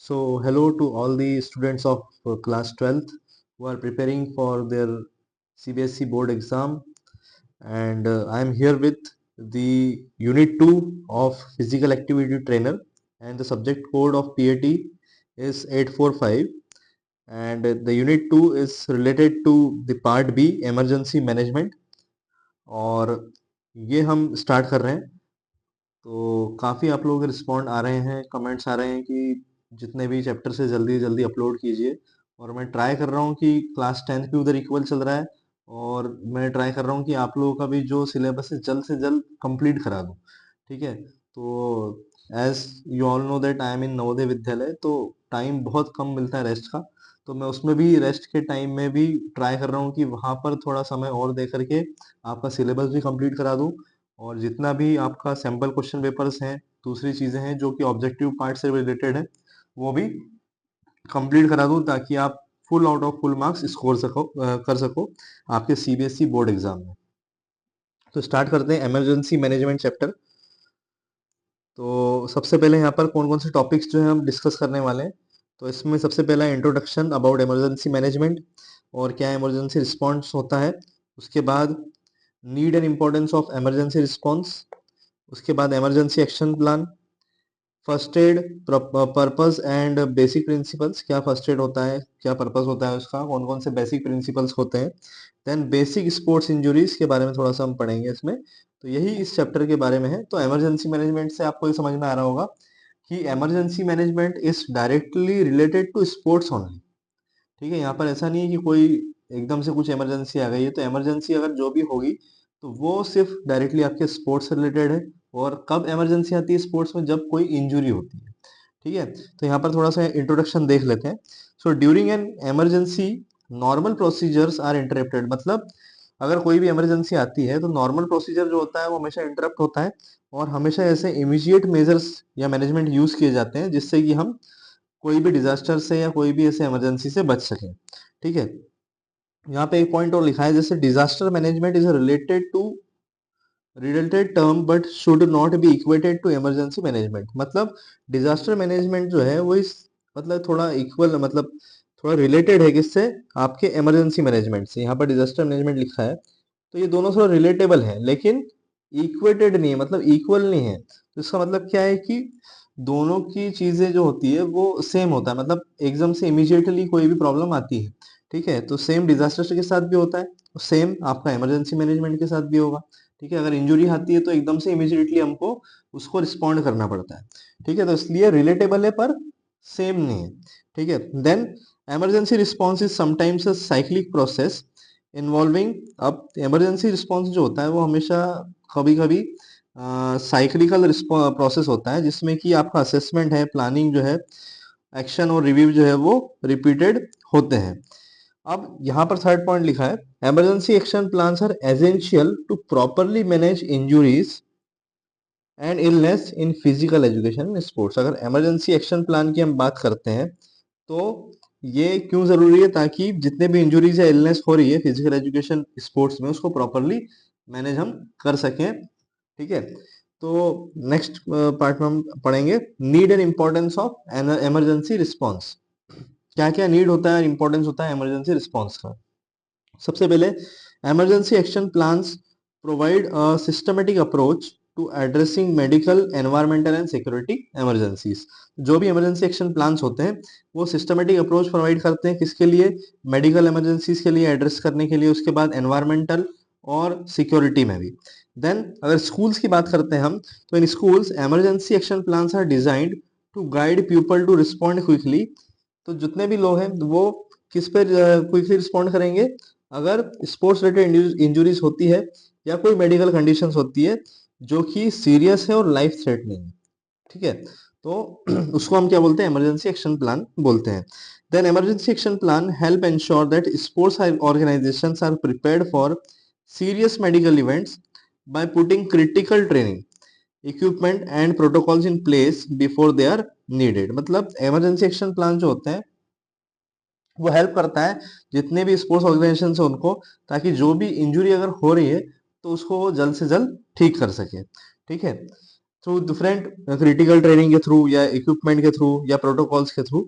Hello to all the students of class 12th who are preparing for their CBSE board exam, and I am here with the unit 2 of physical activity trainer, and the subject code of PAT is 845, and the unit 2 is related to the part B emergency management, और ये हम start कर रहे हैं। तो काफ़ी आप लोगों के रिस्पॉन्ड आ रहे हैं, कमेंट्स आ रहे हैं कि जितने भी चैप्टर से जल्दी जल्दी अपलोड कीजिए, और मैं ट्राई कर रहा हूँ कि क्लास 10th भी उधर इक्वल चल रहा है, और मैं ट्राई कर रहा हूँ कि आप लोगों का भी जो सिलेबस है जल्द से जल्द कंप्लीट करा दूँ। ठीक है, तो as you all know that I am in Navodaya Vidyalaya, तो टाइम बहुत कम मिलता है रेस्ट का। तो मैं उसमें भी रेस्ट के टाइम में भी ट्राई कर रहा हूँ कि वहाँ पर थोड़ा समय और दे करके आपका सिलेबस भी कंप्लीट करा दूँ, और जितना भी आपका सैंपल क्वेश्चन पेपर्स हैं, दूसरी चीज़ें हैं जो कि ऑब्जेक्टिव पार्ट से रिलेटेड है, वो भी कंप्लीट करा दूं, ताकि आप full out of full marks score कर सको आपके सीबीएसई बोर्ड एग्जाम में। तो स्टार्ट करते हैं इमरजेंसी मैनेजमेंट चैप्टर। तो सबसे पहले यहाँ पर कौन कौन से टॉपिक्स जो है हम डिस्कस करने वाले हैं। तो इसमें सबसे पहला इंट्रोडक्शन अबाउट इमरजेंसी मैनेजमेंट, और क्या इमरजेंसी रिस्पॉन्स होता है। उसके बाद need and importance of emergency response. उसके बाद emergency action plan, first aid purpose and basic principles, क्या फर्स्ट एड होता है, क्या पर्पस होता है उसका, कौन कौन से बेसिक प्रिंसिपल्स होते हैं। देन बेसिक स्पोर्ट्स इंजरीज के बारे में थोड़ा सा हम पढ़ेंगे इसमें। तो यही इस चैप्टर के बारे में है। तो इमरजेंसी मैनेजमेंट से आपको ये समझ में आ रहा होगा कि emergency management is directly related to sports only. ठीक है, यहाँ पर ऐसा नहीं है कि कोई एकदम से कुछ इमरजेंसी आ गई है, तो इमरजेंसी अगर जो भी होगी तो वो सिर्फ डायरेक्टली आपके स्पोर्ट्स से रिलेटेड है। और कब इमरजेंसी आती है स्पोर्ट्स में, जब कोई इंजरी होती है। ठीक है, तो यहाँ पर थोड़ा सा इंट्रोडक्शन देख लेते हैं। So during an emergency normal procedures are interrupted, मतलब अगर कोई भी इमरजेंसी आती है तो नॉर्मल प्रोसीजर जो होता है वो हमेशा इंटरप्ट होता है, और हमेशा ऐसे इमीडिएट मेजर्स या मैनेजमेंट यूज किए जाते हैं जिससे कि हम कोई भी डिजास्टर से या कोई भी ऐसे इमरजेंसी से बच सके। ठीक है, यहाँ पे एक पॉइंट और लिखा है, जैसे disaster management is related term but should not be equated to emergency management. मतलब डिजास्टर मैनेजमेंट जो है वो इस मतलब थोड़ा इक्वल, मतलब थोड़ा रिलेटेड है किससे, आपके इमरजेंसी मैनेजमेंट से। यहाँ पर डिजास्टर मैनेजमेंट लिखा है, तो ये दोनों थोड़ा रिलेटेबल है, लेकिन इक्वेटेड नहीं है, मतलब इक्वल नहीं है। तो इसका मतलब क्या है कि दोनों की चीजें जो होती है वो सेम होता है, मतलब एकदम से इमीडिएटली कोई भी प्रॉब्लम आती है, ठीक है, तो सेम डिजास्टर के साथ भी होता है, सेम आपका इमरजेंसी मैनेजमेंट के साथ भी होगा। ठीक है, अगर इंजरी आती है तो एकदम से इमीडिएटली हमको उसको रिस्पॉन्ड करना पड़ता है। ठीक है, तो इसलिए रिलेटेबल है पर सेम नहीं है। ठीक है, then emergency response is sometimes a cyclic process involving. अब इमरजेंसी रिस्पॉन्स जो होता है वो हमेशा कभी कभी साइक्लिकल प्रोसेस होता है, जिसमें कि आपका असेसमेंट है, प्लानिंग जो है, एक्शन और रिव्यू जो है वो रिपीटेड होते हैं। अब यहाँ पर थर्ड पॉइंट लिखा है, emergency action plans are essential to properly manage injuries and illness in physical education sports. अगर इमरजेंसी एक्शन प्लान की हम बात करते हैं तो ये क्यों जरूरी है, ताकि जितने भी इंजुरीज या इलनेस हो रही है फिजिकल एजुकेशन स्पोर्ट्स में उसको प्रॉपरली मैनेज हम कर सकें। ठीक है, तो नेक्स्ट पार्ट में हम पढ़ेंगे need and importance of emergency response. क्या क्या नीड होता है, इंपॉर्टेंस होता है इमरजेंसी रिस्पॉन्स का। सबसे पहले emergency action plans provide a systematic approach to addressing medical, environmental and security emergencies. जो भी इमरजेंसी एक्शन प्लान्स होते हैं वो सिस्टमेटिक अप्रोच प्रोवाइड करते हैं, किसके लिए, मेडिकल इमरजेंसीज के लिए एड्रेस करने के लिए, उसके बाद एनवायरमेंटल और सिक्योरिटी में भी। देन अगर स्कूल्स की बात करते हैं हम, तो in schools emergency action plans are designed to guide people to respond quickly. तो जितने भी लोग हैं वो किस पे क्विकली रिस्पॉन्ड करेंगे, अगर स्पोर्ट्स रिलेटेड इंजुरीज होती है या कोई मेडिकल कंडीशंस होती है जो कि सीरियस है और लाइफ थ्रेटनिंग है। ठीक है, तो उसको हम क्या बोलते हैं, इमरजेंसी एक्शन प्लान बोलते हैं। Then emergency action plan help ensure that sports organizations are prepared for serious medical events by putting critical training equipment and protocols in place before they are needed. मतलब emergency action plan जो होते हैं वो help करता है जितने भी sports organisation है उनको, ताकि जो भी इंजुरी अगर हो रही है तो उसको वो जल्द से जल्द ठीक कर सके। ठीक है, थ्रू डिफरेंट क्रिटिकल ट्रेनिंग के थ्रू या इक्विपमेंट के थ्रू या प्रोटोकॉल्स के थ्रू।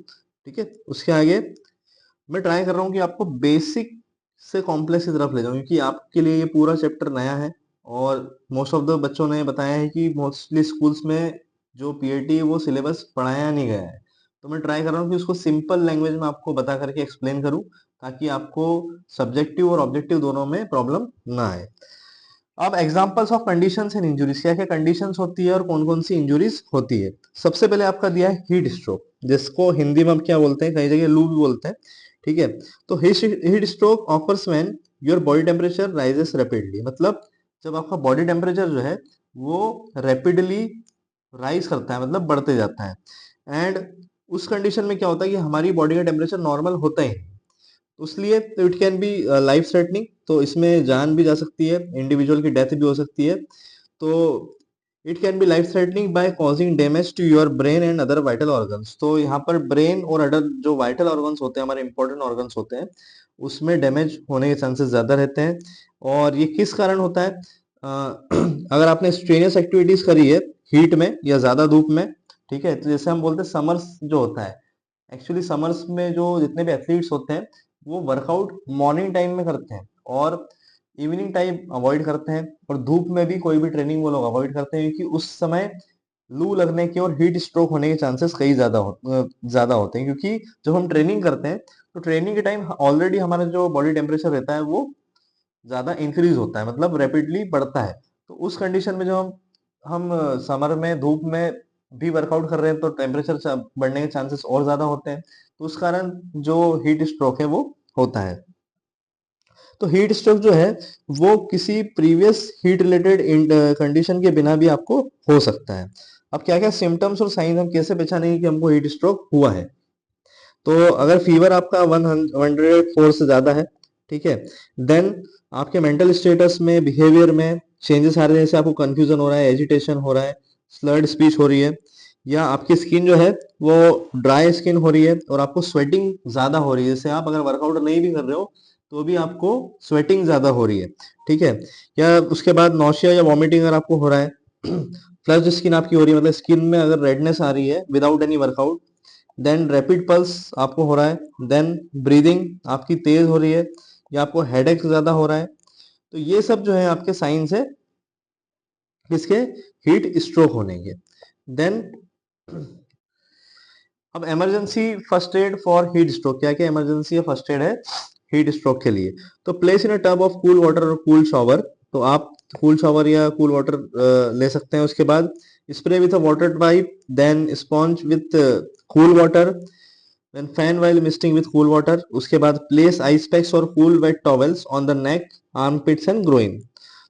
ठीक है, उसके आगे मैं ट्राई कर रहा हूँ कि आपको बेसिक से कॉम्प्लेक्स की तरफ ले जाऊं, क्योंकि आपके लिए ये पूरा चैप्टर नया है और मोस्ट ऑफ द बच्चों ने बताया है कि मोस्टली स्कूल्स में जो पीएटी है वो सिलेबस पढ़ाया नहीं गया है। तो मैं ट्राई कर रहा हूँ कि उसको सिंपल लैंग्वेज में आपको बता करके एक्सप्लेन करूँ, ताकि आपको सब्जेक्टिव और ऑब्जेक्टिव दोनों में प्रॉब्लम ना आए। अब examples of conditions and injuries, क्या क्या कंडीशंस होती है और कौन कौन सी इंजुरीज होती है। सबसे पहले आपका दिया है हीट स्ट्रोक, जिसको हिंदी में हम क्या बोलते हैं, कई जगह लू भी बोलते हैं। ठीक है, तो heat stroke occurs when your body temperature rises rapidly, मतलब जब आपका बॉडी टेम्परेचर जो है वो रैपिडली राइज करता है, मतलब बढ़ते जाता है। एंड उस कंडीशन में क्या होता है कि हमारी बॉडी का टेम्परेचर नॉर्मल होता ही नहीं, तो इसलिए तो it can be life threatening, तो इसमें जान भी जा सकती है, इंडिविजुअल की डेथ भी हो सकती है। तो it can be life threatening by causing damage to your brain and other vital organs, तो यहाँ पर ब्रेन और अदर जो वाइटल ऑर्गन्स होते हैं, हमारे इंपॉर्टेंट ऑर्गन्स होते हैं, उसमें डैमेज होने के चांसेस ज्यादा रहते हैं। और ये किस कारण होता है, अगर आपने स्ट्रेनियस एक्टिविटीज करी है हीट में या ज्यादा धूप में, ठीक है, तो जैसे हम बोलते हैं समर्स जो होता है, एक्चुअली समर्स में जो जितने भी एथलीट्स होते हैं वो वर्कआउट मॉर्निंग टाइम में करते हैं और इवनिंग टाइम अवॉइड करते हैं, और धूप में भी कोई भी ट्रेनिंग वो लोग अवॉइड करते हैं, क्योंकि उस समय लू लगने के और हीट स्ट्रोक होने के चांसेस कई ज्यादा होते हैं, क्योंकि जब हम ट्रेनिंग करते हैं तो ट्रेनिंग के टाइम ऑलरेडी हमारा जो बॉडी टेम्परेचर रहता है वो ज्यादा इंक्रीज होता है, मतलब रैपिडली बढ़ता है। तो उस कंडीशन में जब हम समर में धूप में भी वर्कआउट कर रहे हैं तो टेम्परेचर बढ़ने के चांसेस और ज्यादा होते हैं, तो उस कारण जो हीट स्ट्रोक है वो होता है। तो हीट स्ट्रोक जो है वो किसी प्रीवियस हीट रिलेटेड कंडीशन के बिना भी आपको हो सकता है। अब क्या क्या सिम्टम्स और साइन हम कैसे पहचानेंगे कि हमको हीट स्ट्रोक हुआ है। तो अगर फीवर आपका 104 से ज्यादा है, ठीक है, देन आपके मेंटल स्टेटस में, बिहेवियर में चेंजेस आ रहे हैं, जैसे आपको कंफ्यूजन हो रहा है, एजिटेशन हो रहा है, स्लर्ड स्पीच हो रही है, या आपकी स्किन जो है वो ड्राई स्किन हो रही है और आपको स्वेटिंग ज्यादा हो रही है, जैसे आप अगर वर्कआउट नहीं भी कर रहे हो तो भी आपको स्वेटिंग ज्यादा हो रही है, ठीक है, या उसके बाद नौशिया या वॉमिटिंग अगर आपको हो रहा है, फ्लश्ड स्किन आपकी हो रही है, मतलब स्किन में अगर रेडनेस आ रही है without any workout, then rapid pulse आपको हो रहा है, देन ब्रीदिंग आपकी तेज हो रही है, या आपको हेडेक ज्यादा हो रहा है, तो ये सब जो है आपके साइंस है किसके, हीट स्ट्रोक होने के। देन अब emergency first aid for heat stroke, क्या क्या इमरजेंसी या फर्स्ट एड है हीट स्ट्रोक के लिए। तो place in a tub of cool water और कूल शॉवर, तो आप कूल शॉवर या कूल वाटर ले सकते हैं। उसके बाद spray with a water pipe, then sponge with cool water, then fan while misting with cool water. उसके बाद प्लेस आइस पैक्स और cool wet towels on the neck, armpits and groin,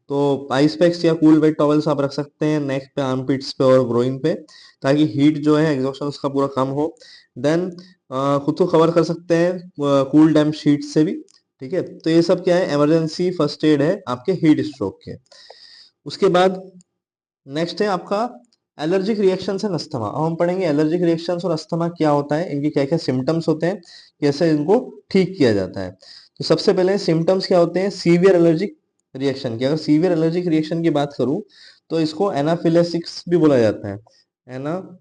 तो ice packs या cool wet towels आप रख सकते हैं नेक पे, आर्मपिट्स पे और ग्रोइन पे, ताकि हीट जो है एग्जॉशन उसका पूरा कम हो। देन खुद को कवर कर सकते हैं कूल डैम्प शीट से भी, ठीक है। तो ये सब क्या है, इमरजेंसी फर्स्ट एड है आपके हीट स्ट्रोक के। उसके बाद नेक्स्ट है आपका एलर्जिक रिएक्शन एंड अस्थमा। अब हम पढ़ेंगे एलर्जिक रिएक्शंस और अस्थमा क्या होता है, इनके क्या क्या सिम्टम्स होते हैं, कैसे इनको ठीक किया जाता है। तो सबसे पहले सिम्टम्स क्या होते हैं सीवियर एलर्जिक रिएक्शन की। अगर सीवियर एलर्जिक रिएक्शन की बात करूं तो इसको एनाफिलेक्सिस भी बोला जाता है, एनाफिलेक्स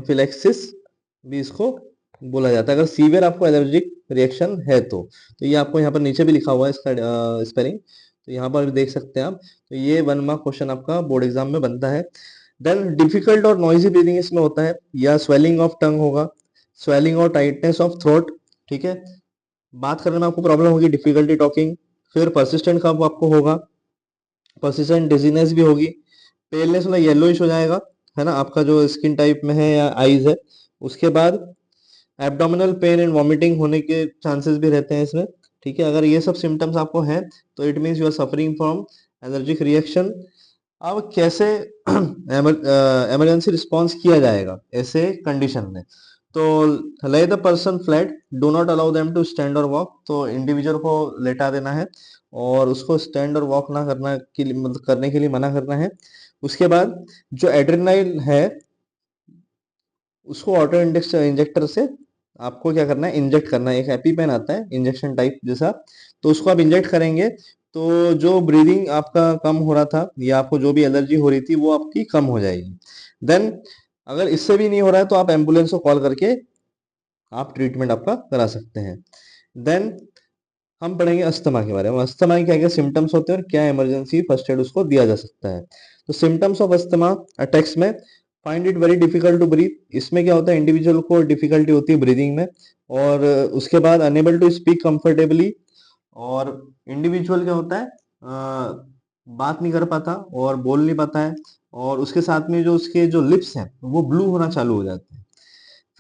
फिलेक्सिस भी इसको बोला जाता है, अगर सीवियर आपको एलर्जिक रिएक्शन है तो ये आपको यहाँ पर नीचे भी लिखा हुआ है इसका स्पेलिंग, तो यहाँ पर भी देख सकते हैं आप। तो ये 1 मार्क क्वेश्चन आपका बोर्ड एग्जाम में बनता है। देन डिफिकल्ट और नॉइजी ब्रीदिंग इसमें होता है, या स्वेलिंग ऑफ टंग होगा, स्वेलिंग और टाइटनेस ऑफ थ्रोट, ठीक है, बात करने में आपको प्रॉब्लम होगी, डिफिकल्टी टॉकिंग। फिर परसिस्टेंट कफ आपको होगा, परसिस्टेंट डिजीनेस भी होगी, पेलनेस मतलब येलोइश हो जाएगा, है ना, आपका जो स्किन टाइप में है या आईज है। उसके बाद एब्डोमिनल पेन एंड वॉमिटिंग होने के चांसेस भी रहते हैं इसमें, ठीक है। अगर ये सब सिम्टम्स आपको हैं तो it means you are suffering from allergic reaction. अब कैसे इमरजेंसी रिस्पॉन्स किया जाएगा ऐसे कंडीशन में, तो lay the person flat, do not allow them to stand और वॉक, तो इंडिविजुअल को लेटा देना है और उसको स्टैंड और वॉक ना करना के लिए, मतलब करने के लिए मना करना है। उसके बाद जो एड्रेनाइन है उसको ऑटो इंजेक्टर से आपको क्या करना है, इंजेक्ट करना है, एक एपीपेन आता है इंजेक्शन टाइप जैसा, तो उसको आप इंजेक्ट करेंगे तो जो ब्रीदिंग आपका कम हो रहा था या आपको जो भी एलर्जी हो रही थी वो आपकी कम हो जाएगी। देन अगर इससे भी नहीं हो रहा है तो आप एम्बुलेंस को कॉल करके आप ट्रीटमेंट आपका करा सकते हैं। देन हम पढ़ेंगे अस्थमा के बारे में। अस्थमा के क्या क्या सिम्टम्स होते हैं और क्या इमरजेंसी फर्स्ट एड उसको दिया जा सकता है। तो सिम्टम्स ऑफ अस्थमा अटैक्स में find it very difficult to breathe. इसमें क्या होता है, इंडिविजुअल को डिफिकल्टी होती है ब्रीदिंग में। और उसके बाद अनेबल टू स्पीक कंफर्टेबली। और इंडिविजुअल क्या होता है, बात नहीं कर पाता और बोल नहीं पाता है। और उसके साथ में जो उसके जो लिप्स हैं वो ब्लू होना चालू हो जाते हैं।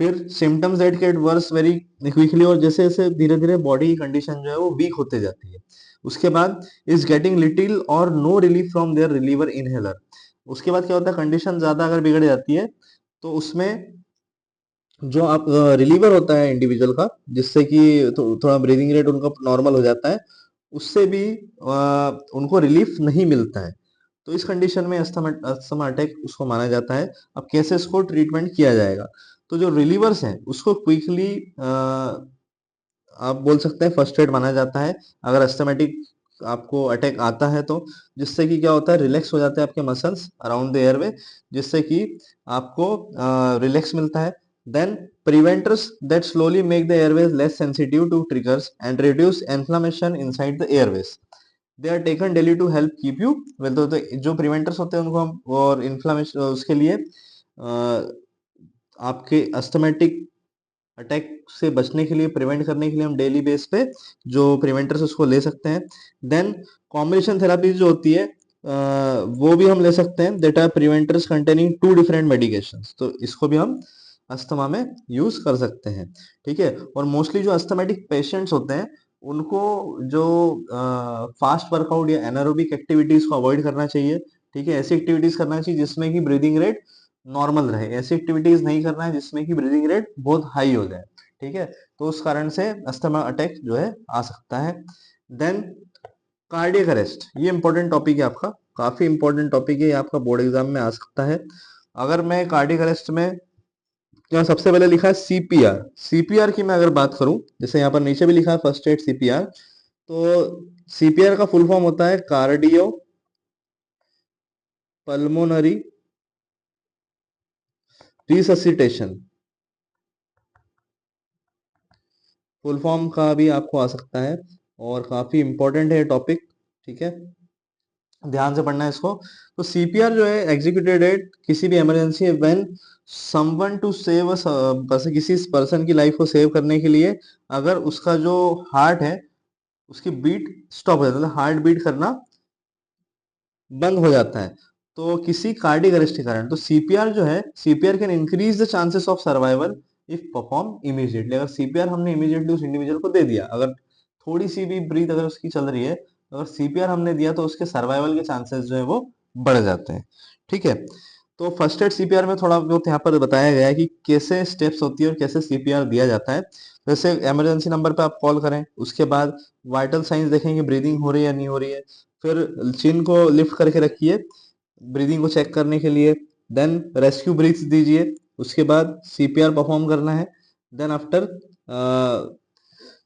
फिर symptoms that get worse very quickly, और जैसे जैसे धीरे धीरे बॉडी की कंडीशन जो है वो वीक होते जाती है। उसके बाद इज गेटिंग लिटिल और no relief from their reliever inhaler. उसके बाद क्या होता है, कंडीशन ज्यादा अगर बिगड़ जाती है तो उसमें जो आप रिलीवर होता है इंडिविजुअल का, जिससे कि थोड़ा ब्रीदिंग रेट उनका नॉर्मल हो जाता है, उससे भी उनको रिलीफ नहीं मिलता है। तो इस कंडीशन में अस्थमा अटैक उसको माना जाता है। अब कैसे इसको ट्रीटमेंट किया जाएगा, तो जो रिलीवर्स हैं उसको क्विकली आप बोल सकते हैं फर्स्ट एड माना जाता है अगर अस्थमेटिक आपको अटैक आता है तो। जिससे कि क्या होता है, रिलैक्स हो जाते हैं आपके मसल्स अराउंड द एयरवे, जिससे कि आपको रिलैक्स मिलता है। Then preventers that slowly make the airways less sensitive to triggers and reduce inflammation inside the airways. They are taken daily to help keep you well. तो जो प्रिवेंटर्स होते हैं उनको हम, और इन्फ्लेमेशन उसके लिए आपके अस्थमेटिक अटैक से बचने के लिए, प्रिवेंट करने के लिए हम डेली बेस पे जो प्रिवेंटर्स उसको ले सकते हैं। देन कॉम्बिनेशन थेरापी जो होती है वो भी हम ले सकते हैं, that are preventers containing two different medications. तो इसको भी हम अस्थमा में यूज कर सकते हैं। ठीक है। और मोस्टली जो अस्थमेटिक पेशेंट्स होते हैं उनको जो फास्ट वर्कआउट या एनारोबिक एक्टिविटीज को अवॉइड करना चाहिए। ठीक है। ऐसी एक्टिविटीज करना चाहिए जिसमें कि ब्रीदिंग रेट नॉर्मल रहे। ऐसी एक्टिविटीज नहीं करना है जिसमें कि ब्रीदिंग रेट बहुत हाई हो जाए। ठीक है। तो उस कारण से अस्थमा अटैक जो है आ सकता है। देन कार्डियक अरेस्ट, ये इंपॉर्टेंट टॉपिक है आपका, काफी इंपॉर्टेंट टॉपिक है, ये आपका बोर्ड एग्जाम में आ सकता है। अगर मैं कार्डियक अरेस्ट में, यहाँ सबसे पहले लिखा है सीपीआर। सीपीआर की मैं अगर बात करूं, जैसे यहाँ पर नीचे भी लिखा है फर्स्ट एड सीपीआर, तो सीपीआर का फुल फॉर्म होता है cardio pulmonary resuscitation. Full form का भी आपको आ सकता है और काफी इंपॉर्टेंट है टॉपिक। ठीक है, ध्यान से पढ़ना है इसको। तो सीपीआर जो है एग्जीक्यूटेड एट किसी भी emergency when someone to save किसी पर्सन की लाइफ को सेव करने के लिए, अगर उसका जो हार्ट है उसकी बीट स्टॉप हो जाता है, मतलब हार्ट बीट करना बंद हो जाता है, तो किसी कार्डियक अरेस्ट के कारण। तो सीपीआर जो है, CPR can increase the chances of survival if perform immediately. अगर सीपीआर हमने इमीडिएटली उस इंडिविजुअल को दे दिया, अगर थोड़ी सी भी ब्रीथ अगर उसकी चल रही है, अगर सीपीआर हमने दिया तो उसके सर्वाइवल के चांसेस जो है वो बढ़ जाते हैं। ठीक है। तो फर्स्ट एड सीपीआर में थोड़ा बहुत यहाँ पर बताया गया है कि कैसे स्टेप्स होती है और कैसे सीपीआर दिया जाता है। जैसे इमरजेंसी नंबर पे आप कॉल करें, उसके बाद वाइटल साइंस देखेंगे, ब्रीदिंग हो रही है या नहीं हो रही है। फिर चिन को लिफ्ट करके रखिए ब्रीदिंग को चेक करने के लिए। देन रेस्क्यू ब्रीथ दीजिए। उसके बाद सीपीआर परफॉर्म करना है। देन आफ्टर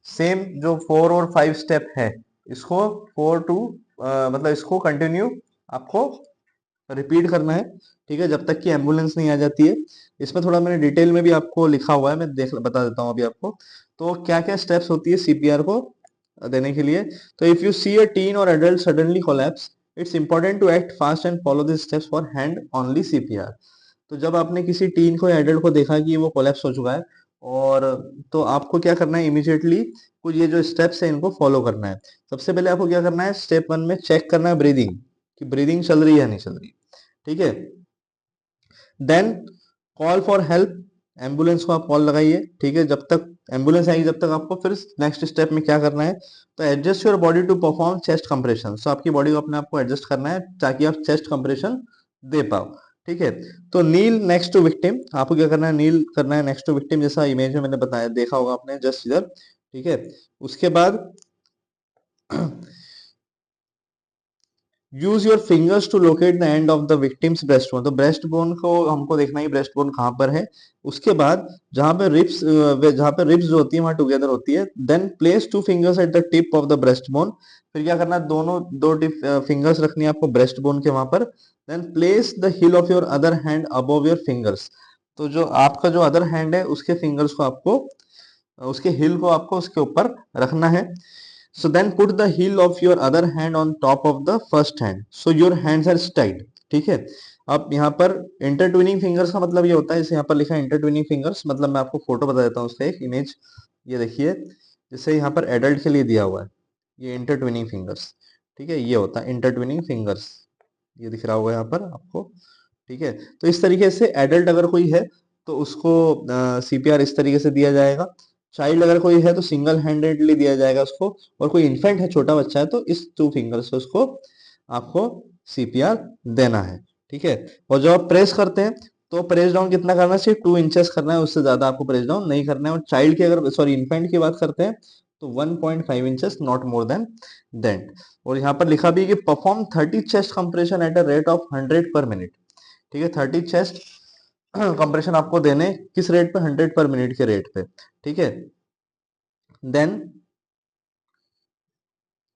सेम जो 4 और 5 स्टेप है, इसको 4 टू मतलब इसको कंटिन्यू आपको रिपीट करना है। ठीक है, जब तक कि एम्बुलेंस नहीं आ जाती है। इसमें थोड़ा मैंने डिटेल में भी आपको लिखा हुआ है, मैं देख बता देता हूँ अभी आपको। तो क्या क्या स्टेप्स होती है सीपीआर को देने के लिए। तो if you see a teen और adult suddenly collapse, it's important to act fast and follow this steps for hand only CPR. तो जब आपने किसी टीन को या एडल्ट को देखा कि वो कोलैप्स हो चुका है, और तो आपको क्या करना है, इमीडिएटली कुछ ये जो स्टेप्स है इनको फॉलो करना है। सबसे पहले आपको क्या करना है, स्टेप 1 में चेक करना है ब्रीदिंग, कि ब्रीदिंग चल रही है या नहीं चल रही। ठीक है। Then call for help, ambulance को आप कॉल लगाइए। ठीक है, जब तक एम्बुलेंस आएगी जब तक आपको फिर नेक्स्ट स्टेप में क्या करना है, तो adjust your body to perform chest compression. तो आपकी बॉडी को अपने आप को एडजस्ट करना है ताकि आप चेस्ट कंप्रेशन दे पाओ। ठीक है। तो नील नेक्स्ट टू विक्टिम, आपको क्या करना है, नील करना है नेक्स्ट टू विक्टिम, जैसा इमेज में मैंने बताया, देखा होगा आपने जस्ट इधर। ठीक है। उसके बाद use your fingers to locate the end of the victim's breast bone. तो ब्रेस्ट बोन को हमको देखना है ब्रेस्ट बोन कहाँ पर है। उसके बाद जहाँ पे रिब्स जो होती है वहां टुगेदर होती है, then place two fingers at the tip of the breast bone. फिर क्या करना है, दोनों दो टिप फिंगर्स रखनी है आपको ब्रेस्ट बोन के वहां पर। Then place the heel of your other hand above your fingers. तो जो आपका जो अदर हैंड है उसके फिंगर्स को आपको, उसके हिल को आपको उसके ऊपर रखना है। So then put the heel of your other hand on top of the first hand. So your hands are stacked. ठीक है। अब यहाँ पर इंटरट्विनिंग फिंगर्स का मतलब ये होता है, जैसे यहाँ पर लिखा है इंटरट्विनिंग फिंगर्स, मतलब मैं आपको फोटो बता देता हूँ उसका एक इमेज। ये देखिए, जैसे यहाँ पर एडल्ट के लिए दिया हुआ है ये इंटरट्विनिंग फिंगर्स। ठीक है, ये होता है इंटरट्विनिंग फिंगर्स, ये दिख रहा होगा यहाँ पर आपको। ठीक है, तो इस तरीके से एडल्ट अगर कोई है तो उसको सीपीआर इस तरीके से दिया जाएगा। चाइल्ड अगर कोई है तो सिंगल हैंडेडली दिया जाएगा उसको, और कोई इन्फेंट है, छोटा बच्चा है, तो इस 2 फिंगर से उसको आपको सीपीआर देना है। ठीक है, और जब आप प्रेस करते हैं तो प्रेस डाउन कितना करना चाहिए, 2 इंचेस करना है, उससे ज्यादा आपको प्रेस डाउन नहीं करना है। और चाइल्ड की अगर, सॉरी, इन्फेंट की बात करते हैं तो 1.5 inches, not more than that. और यहाँ पर लिखा भी है कि perform 30 chest compression at a rate of 100 पर मिनट। ठीक है, 30 चेस्ट कंप्रेशन आपको देने किस रेट पे, 100 पर मिनट के रेट पे। ठीक है, देन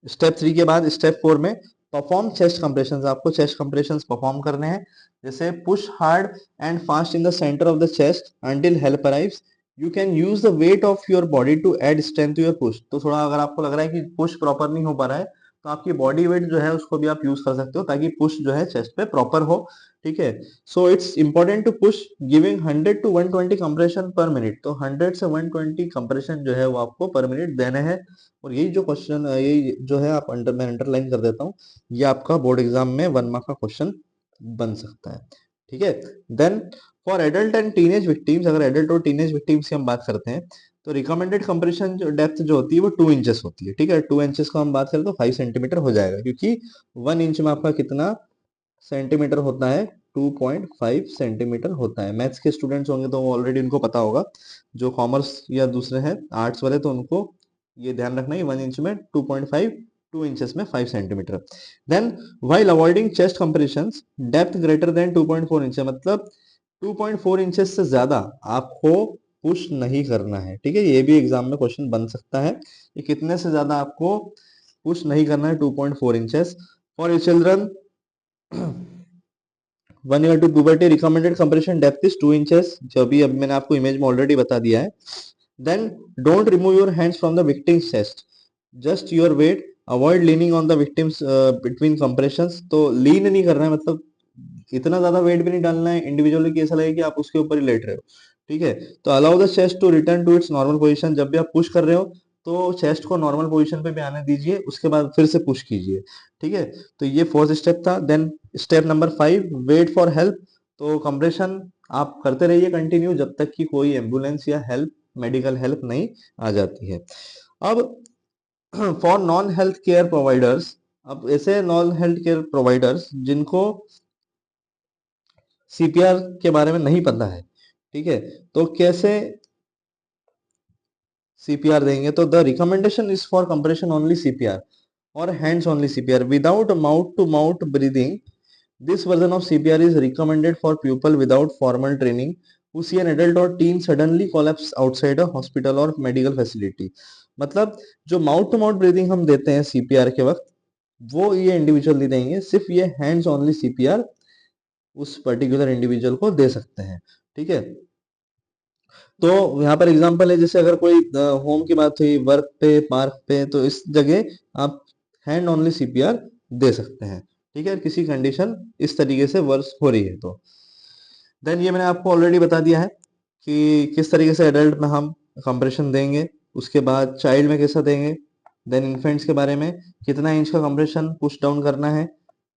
स्टेप 3 के बाद स्टेप 4 में परफॉर्म चेस्ट कंप्रेशंस, आपको चेस्ट कंप्रेशंस परफॉर्म करने हैं। जैसे push hard and fast in the centre of the chest until help arrives. You can use the weight of your body to add strength to your push. तो थोड़ा अगर आपको लग रहा है कि पुश प्रॉपर नहीं हो पा रहा है तो आपकी बॉडी वेट जो है उसको भी आप यूज कर सकते हो ताकि पुश जो है चेस्ट पे प्रॉपर हो। ठीक है, so it's important to push giving 100 to 120 compression per minute. तो 100 से 120 कंप्रेशन जो है वो आपको पर मिनट देने हैं। और यही जो क्वेश्चन, यही जो है आप मैं अंडरलाइन कर देता हूँ, ये आपका बोर्ड एग्जाम में 1 मार्क का क्वेश्चन बन सकता है। ठीक है, then for adult and teenage victims, अगर एडल्ट और टीनेज विक्टिम्स की हम बात करते हैं तो रिकमेंडेड कंप्रेशन जो डेप्थ जो होती है वो 2 इंचेस होती है। ठीक है, 2 इंचेस का हम बात करें तो 5 सेंटीमीटर हो जाएगा, क्योंकि 1 इंच में आपका कितना सेंटीमीटर होता है, 2.5 सेंटीमीटर होता है। मैथ्स के स्टूडेंट्स होंगे तो ऑलरेडी उनको पता होगा, जो कॉमर्स या दूसरे हैं आर्ट्स वाले तो उनको ये ध्यान रखना है 1 इंच में 2.5, 2 इंचेस में 5 centimetre. Then while avoiding chest compressions depth greater than 2.4 inch, मतलब 2.4 इंचेस से ज्यादा आपको पुश नहीं करना है। ठीक है, ये भी एग्जाम में क्वेश्चन बन सकता है कि कितने से ज्यादा आपको पुश नहीं करना है, 2.4 inches. For children 1 year to puberty recommended compression depth is 2 inches, जो भी अब मैंने आपको इमेज में ऑलरेडी बता दिया है। Then don't remove your hands from the victim's chest, just your weight, avoid leaning on the victim's between compressions. तो लीन नहीं करना है, मतलब इतना ज्यादा वेट भी नहीं डालना है इंडिविजुअली कि ऐसा लगे कि आप उसके ऊपर ही लेट रहे हो। ठीक है, तो allow the chest to return to its normal position. जब भी आप पुश कर रहे हो तो चेस्ट को नॉर्मल पोजीशन पे भी आने दीजिए, उसके बाद फिर से पुश कीजिए। ठीक है, तो ये फोर्थ स्टेप था। Then step number 5, wait for help. तो कंप्रेशन आप करते रहिए कंटिन्यू जब तक कि कोई एम्बुलेंस या हेल्प, मेडिकल हेल्प नहीं आ जाती है। अब for non health care providers, अब ऐसे नॉन हेल्थ केयर प्रोवाइडर्स जिनको सीपीआर के बारे में नहीं पता है, ठीक है, तो कैसे सीपीआर देंगे। तो the recommendation is for compression only CPR और hands only CPR without mouth to mouth breathing. This version of CPR is recommended for people without formal training who see an adult or teen suddenly collapse outside a hospital or medical facility। मतलब जो mouth to mouth breathing हम देते हैं CPR के वक्त, वो ये individual नहीं देंगे, सिर्फ ये हैंड्स ओनली सीपीआर उस पर्टिकुलर इंडिविजुअल को दे सकते हैं। ठीक है, तो यहाँ पर एग्जांपल है, जैसे अगर कोई होम की बात हुई, वर्क पे, पार्क पे, तो इस जगह आप हैंड ओनली सीपीआर दे सकते हैं। ठीक है, किसी कंडीशन इस तरीके से वर्स हो रही है तो। देन ये मैंने आपको ऑलरेडी बता दिया है कि किस तरीके से एडल्ट में हम कंप्रेशन देंगे, उसके बाद चाइल्ड में कैसा देंगे। देन इन्फेंट्स के बारे में कितना इंच का कंप्रेशन पुश डाउन करना है,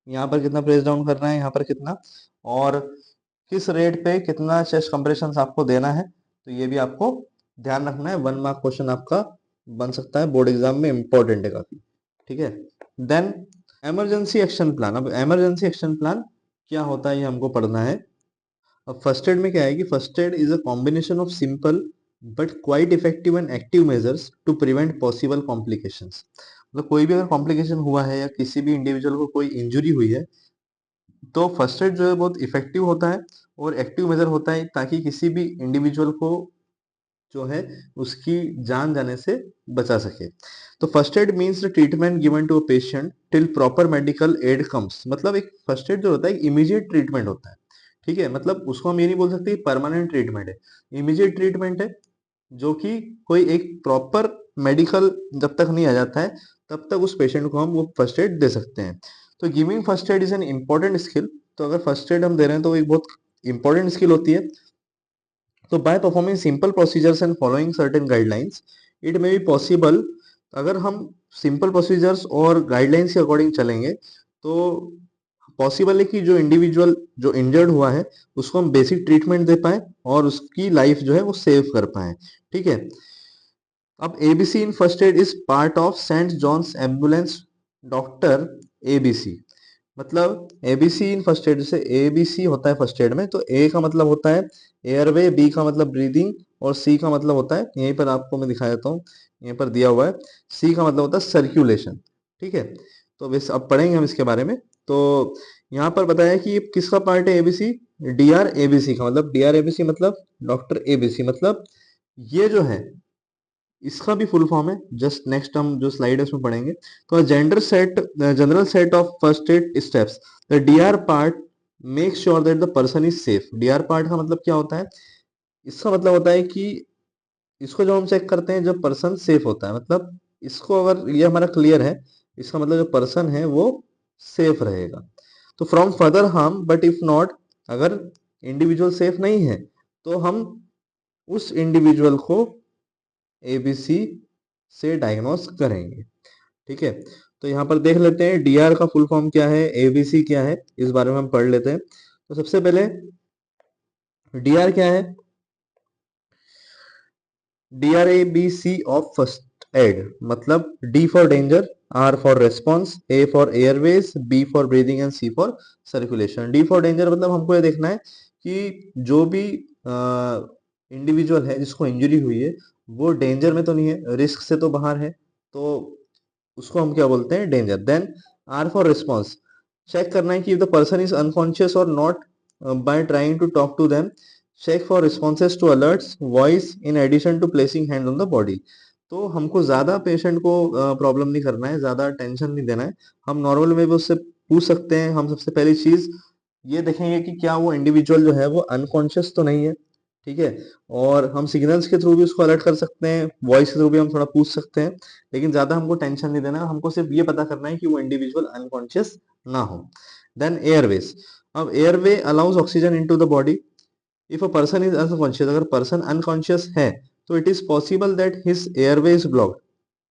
यहाँ पर कितना प्रेस डाउन करना है, यहाँ पर कितना, और किस रेट पे कितना चेस्ट कंप्रेशन आपको देना है। तो ये भी आपको ध्यान रखना है, 1 मार्क क्वेश्चन आपका बन सकता है बोर्ड एग्जाम में, इंपॉर्टेंट है काफी। ठीक है, देन इमरजेंसी एक्शन प्लान। अब इमरजेंसी एक्शन प्लान क्या होता है ये हमको पढ़ना है। अब फर्स्ट एड में क्या है कि first aid is a combination of simple but quite effective and active measures to prevent possible complications. मतलब कोई भी अगर कॉम्प्लिकेशन हुआ है या किसी भी इंडिविजुअल को कोई इंजरी हुई है, तो फर्स्ट एड जो है बहुत इफेक्टिव होता है और एक्टिव मेजर होता है, ताकि किसी भी इंडिविजुअल को जो है उसकी जान जाने से बचा सके। तो first aid means the treatment given to a patient till proper medical aid comes. मतलब एक फर्स्ट एड जो होता है इमीडिएट ट्रीटमेंट होता है, ठीक है। मतलब उसको हम ये नहीं बोल सकते परमानेंट ट्रीटमेंट है, इमीडिएट ट्रीटमेंट है, जो कि कोई एक प्रॉपर मेडिकल जब तक नहीं आ जाता है तब तक उस पेशेंट को हम वो फर्स्ट एड दे सकते हैं। तो giving first aid is an important skill. तो अगर फर्स्ट एड हम दे रहे हैं तो वो एक बहुत इंपॉर्टेंट स्किल होती है। तो by performing simple procedures and following certain guidelines it may be possible. अगर हम सिंपल प्रोसीजर्स और गाइडलाइंस के अकॉर्डिंग चलेंगे तो पॉसिबल है कि जो इंडिविजुअल जो इंजर्ड हुआ है उसको हम बेसिक ट्रीटमेंट दे पाए और उसकी लाइफ जो है वो सेव कर पाए, ठीक है। अब ABC in first aid is part of Saint John's ambulance doctor ABC. मतलब एबीसी इन फर्स्ट एड, जैसे एबीसी होता है फर्स्ट एड में, तो ए का मतलब होता है एयरवे, बी का मतलब ब्रीदिंग और सी का मतलब होता है, यहीं पर आपको मैं दिखा देता हूँ, यहीं पर दिया हुआ है, सी का मतलब होता है सर्कुलेशन, ठीक है। तो बस अब पढ़ेंगे हम इसके बारे में। तो यहाँ पर बताया कि ये किसका पार्ट है एबीसी, डी आर एबीसी का मतलब, डी आर एबीसी मतलब डॉक्टर एबीसी, मतलब ये जो है इसका भी फुल फॉर्म है, जस्ट नेक्स्ट हम जो स्लाइड है उसमें पढ़ेंगे। तो general set of first aid steps, the DR part make sure that the person is safe. DR part का मतलब क्या होता है, इसका मतलब होता है कि इसको जब हम चेक करते हैं जब पर्सन सेफ होता है, मतलब इसको अगर ये हमारा क्लियर है, इसका मतलब जो पर्सन है वो सेफ रहेगा। तो from further harm, but if not, अगर इंडिविजुअल सेफ नहीं है तो हम उस इंडिविजुअल को एबीसी से डायग्नोस करेंगे, ठीक है। तो यहाँ पर देख लेते हैं डीआर का फुल फॉर्म क्या है, एबीसी क्या है, इस बारे में हम पढ़ लेते हैं। तो सबसे पहले डीआर क्या है, डीआरएबीसी ऑफ फर्स्ट एड, मतलब D for danger, R for response, A for airways, B for breathing and C for circulation. D for danger मतलब हमको ये देखना है कि जो भी इंडिविजुअल है जिसको इंजरी हुई है वो डेंजर में तो नहीं है, रिस्क से तो बाहर है, तो उसको हम क्या बोलते हैं, danger. Then R for response, check करना है कि द पर्सन इज अनकॉन्शियस और not by trying to talk to them. Check for responses to alerts voice in addition to placing hand on the body. तो हमको ज्यादा patient को problem नहीं करना है, ज्यादा टेंशन नहीं देना है, हम नॉर्मल में भी उससे पूछ सकते हैं। हम सबसे पहली चीज ये देखेंगे कि क्या वो इंडिविजुअल जो है वो अनकॉन्शियस तो नहीं है, ठीक है। और हम सिग्नल्स के थ्रू भी उसको अलर्ट कर सकते हैं, वॉइस के थ्रू भी हम थोड़ा पूछ सकते हैं, लेकिन ज्यादा हमको टेंशन नहीं देना है, हमको सिर्फ ये पता करना है कि वो इंडिविजुअल अनकॉन्शियस ना हो। देन एयरवेज, अब airway allows oxygen into the body. If a person is unconscious, अगर पर्सन अनकॉन्शियस है तो it is possible that his airway is blocked.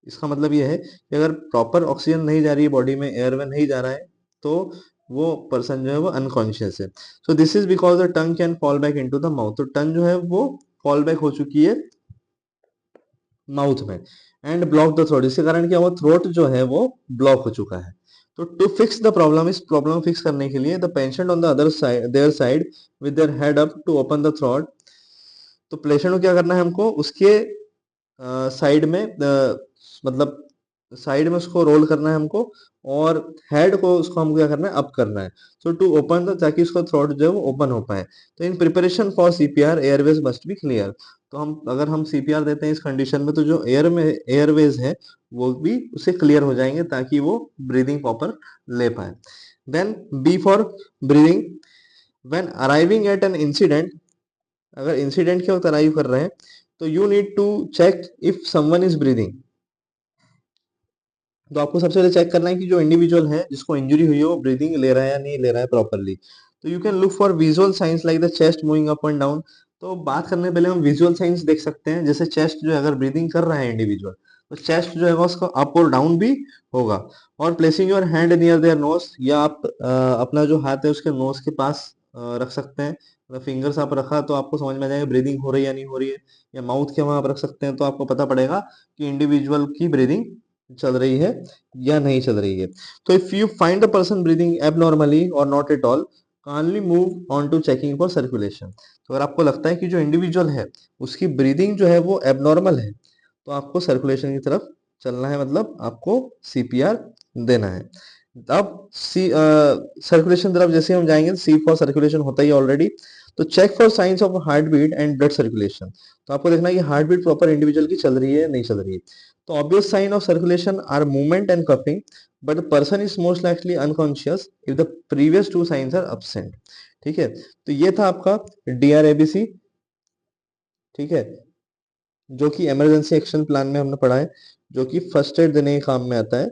इसका मतलब ये है कि अगर प्रॉपर ऑक्सीजन नहीं जा रही है बॉडी में, एयरवे नहीं जा रहा है, तो वो पर्सन जो है वो अनकॉन्शियस है। So this is because the tongue can fall back into the mouth. तो टंग जो है वो फॉल बैक हो चुकी है माउथ में, एंड ब्लॉक द थ्रोट, इसके कारण क्या हुआ, थ्रोट जो है वो ब्लॉक हो चुका है। तो टू फिक्स द प्रॉब्लम, इस प्रॉब्लम फिक्स करने के लिए the patient on the other side, their side with their head up to open the throat. तो पेशेंट को क्या करना है, हमको उसके साइड में मतलब साइड में उसको रोल करना है हमको, और हेड को उसको हमको क्या करना है, अप करना है। सो टू ओपन द, ताकि उसका थ्रोट जो है वो ओपन हो पाए। तो in preparation for CPR Airways must be clear. तो हम अगर हम सीपीआर देते हैं इस कंडीशन में, तो जो एयर में एयरवेज है वो भी उसे क्लियर हो जाएंगे ताकि वो ब्रीदिंग प्रॉपर ले पाए। Then B for breathing, when arriving at an incident, अगर इंसिडेंट के वक्त अराइव कर रहे हैं तो you need to check if someone is breathing. तो आपको सबसे पहले चेक करना है कि जो इंडिविजुअल है जिसको इंजरी हुई है वो ब्रीदिंग ले रहा है या नहीं ले रहा है प्रॉपरली। तो you can look for visual science like the chest moving up and down. तो बात करने पहले हम विजुअल साइंस देख सकते हैं, जैसे चेस्ट जो है अगर ब्रीदिंग कर रहा है इंडिविजुअल, तो चेस्ट जो है उसका अप और डाउन भी होगा। और placing your hand near their nose, या आप अपना जो हाथ है उसके नोज के पास रख सकते हैं। मतलब फिंगर्स आप रखा तो आपको समझ में आ जाएगा ब्रीदिंग हो रही है या नहीं हो रही है। या माउथ के वहां आप रख सकते हैं तो आपको पता पड़ेगा कि इंडिविजुअल की ब्रीदिंग चल रही है या नहीं चल रही है। तो if you find the person breathing abnormally और not at all, kindly move on to checking for circulation. तो अगर आपको लगता है कि जो इंडिविजुअल है उसकी ब्रीदिंग जो है वो एबनॉर्मल है, तो आपको सर्कुलेशन की तरफ चलना है, मतलब आपको सीपीआर देना है। अब सी सर्कुलेशन तरफ जैसे हम जाएंगे, सी फॉर सर्कुलेशन होता ही ऑलरेडी। तो check for signs of heart beat and blood circulation, तो आपको देखना है कि हार्ट बीट प्रॉपर इंडिविजुअल की चल रही है नहीं चल रही है। तो obvious sign of circulation are movement and coughing, but the person is most likely unconscious if the previous two signs are absent। ठीक है, तो ये था आपका DRABC। ठीक है, जो कि इमरजेंसी एक्शन प्लान में हमने पढ़ा है, जो कि फर्स्ट एड देने के काम में आता है।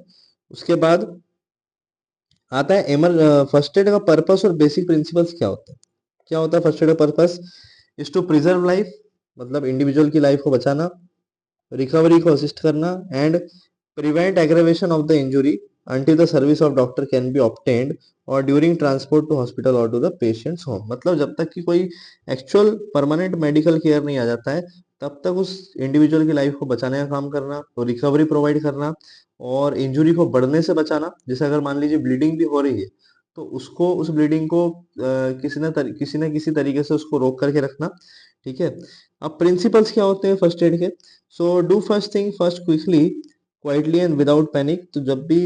उसके बाद आता है फर्स्ट एड का पर्पस और बेसिक प्रिंसिपल्स क्या होता है। क्या होता है फर्स्ट एड का purpose? Is to preserve life, मतलब इंडिविजुअल की लाइफ को बचाना, रिकवरी को असिस्ट करना, and prevent aggravation of the injury until the service of doctor can be obtained और ड्यूरिंग ट्रांसपोर्ट टू हॉस्पिटल और टू द पेशेंट्स होम। मतलब जब तक कि कोई एक्चुअल परमानेंट मेडिकल केयर नहीं आ जाता है, तब तक उस इंडिविजुअल की लाइफ को बचाने का काम करना, तो रिकवरी प्रोवाइड करना और इंजुरी को बढ़ने से बचाना। जैसे अगर मान लीजिए ब्लीडिंग भी हो रही है, तो उसको उस ब्लीडिंग को किसी न किसी तरीके से उसको रोक करके रखना। ठीक है, अब प्रिंसिपल्स क्या होते हैं फर्स्ट एड के? So do first thing first quickly, quietly and without panic. तो जब भी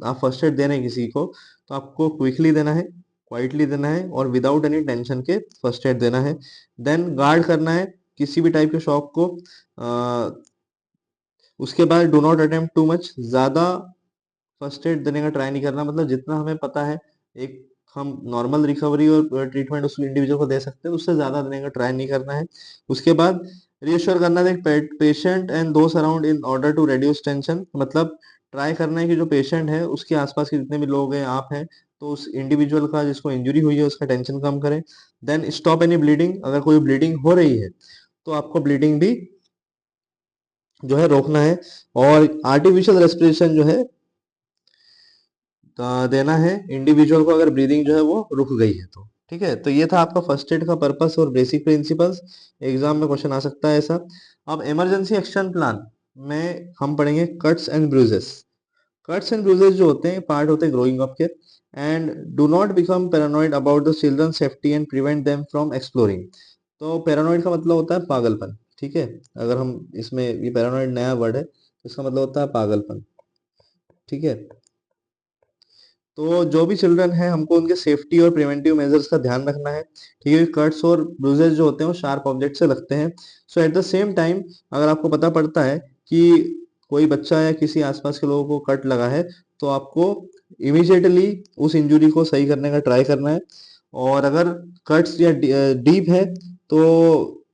आप फर्स्ट एड दे रहे हैं किसी को, तो आपको क्विकली देना है, क्वाइटली देना है और विदाउट एनी टेंशन के फर्स्ट एड देना है। देन गार्ड करना है किसी भी टाइप के शॉक को। उसके बाद do not attempt too much, ज्यादा फर्स्ट एड देने का ट्राई नहीं करना। मतलब जितना हमें पता है, एक हम नॉर्मल रिकवरी और ट्रीटमेंट उस इंडिविजुअल को दे सकते हैं, उससे ज्यादा देने का ट्राई नहीं करना है। उसके बाद रीअश्योर करना है patient and those around in order to reduce tension. मतलब ट्राई करना है कि जो पेशेंट है उसके आसपास के जितने भी लोग हैं, आप हैं, तो उस इंडिविजुअल का जिसको इंजरी हुई है उसका टेंशन कम करें। देन स्टॉप एनी ब्लीडिंग, अगर कोई ब्लीडिंग हो रही है तो आपको ब्लीडिंग भी जो है रोकना है। और आर्टिफिशियल रेस्पिरेशन जो है देना है इंडिविजुअल को, अगर ब्रीदिंग जो है वो रुक गई है तो। ठीक है, तो ये था आपका फर्स्ट एड का पर्पस और बेसिक प्रिंसिपल्स। एग्जाम में क्वेश्चन आ सकता है ऐसा। अब इमरजेंसी एक्शन प्लान में हम पढ़ेंगे cuts and bruises. Cuts and bruises जो होते हैं पार्ट होते हैं ग्रोइंग अप के। And do not become paranoid about the children safety and prevent them from exploring. तो पैरानॉइड का मतलब होता है पागलपन। ठीक है, अगर हम इसमें, ये पैरानॉइड नया वर्ड है, तो इसका मतलब होता है पागलपन। ठीक है, तो जो भी चिल्ड्रन है, हमको उनके सेफ्टी और प्रिवेंटिव मेजर्स का ध्यान रखना है। ठीक है, कट्स और ब्रूजेस जो होते हैं वो शार्प ऑब्जेक्ट से लगते हैं। सो एट द सेम टाइम, अगर आपको पता पड़ता है कि कोई बच्चा या किसी आसपास के लोगों को कट लगा है, तो आपको इमीडिएटली उस इंजुरी को सही करने का ट्राई करना है। और अगर कट्स या डीप है, तो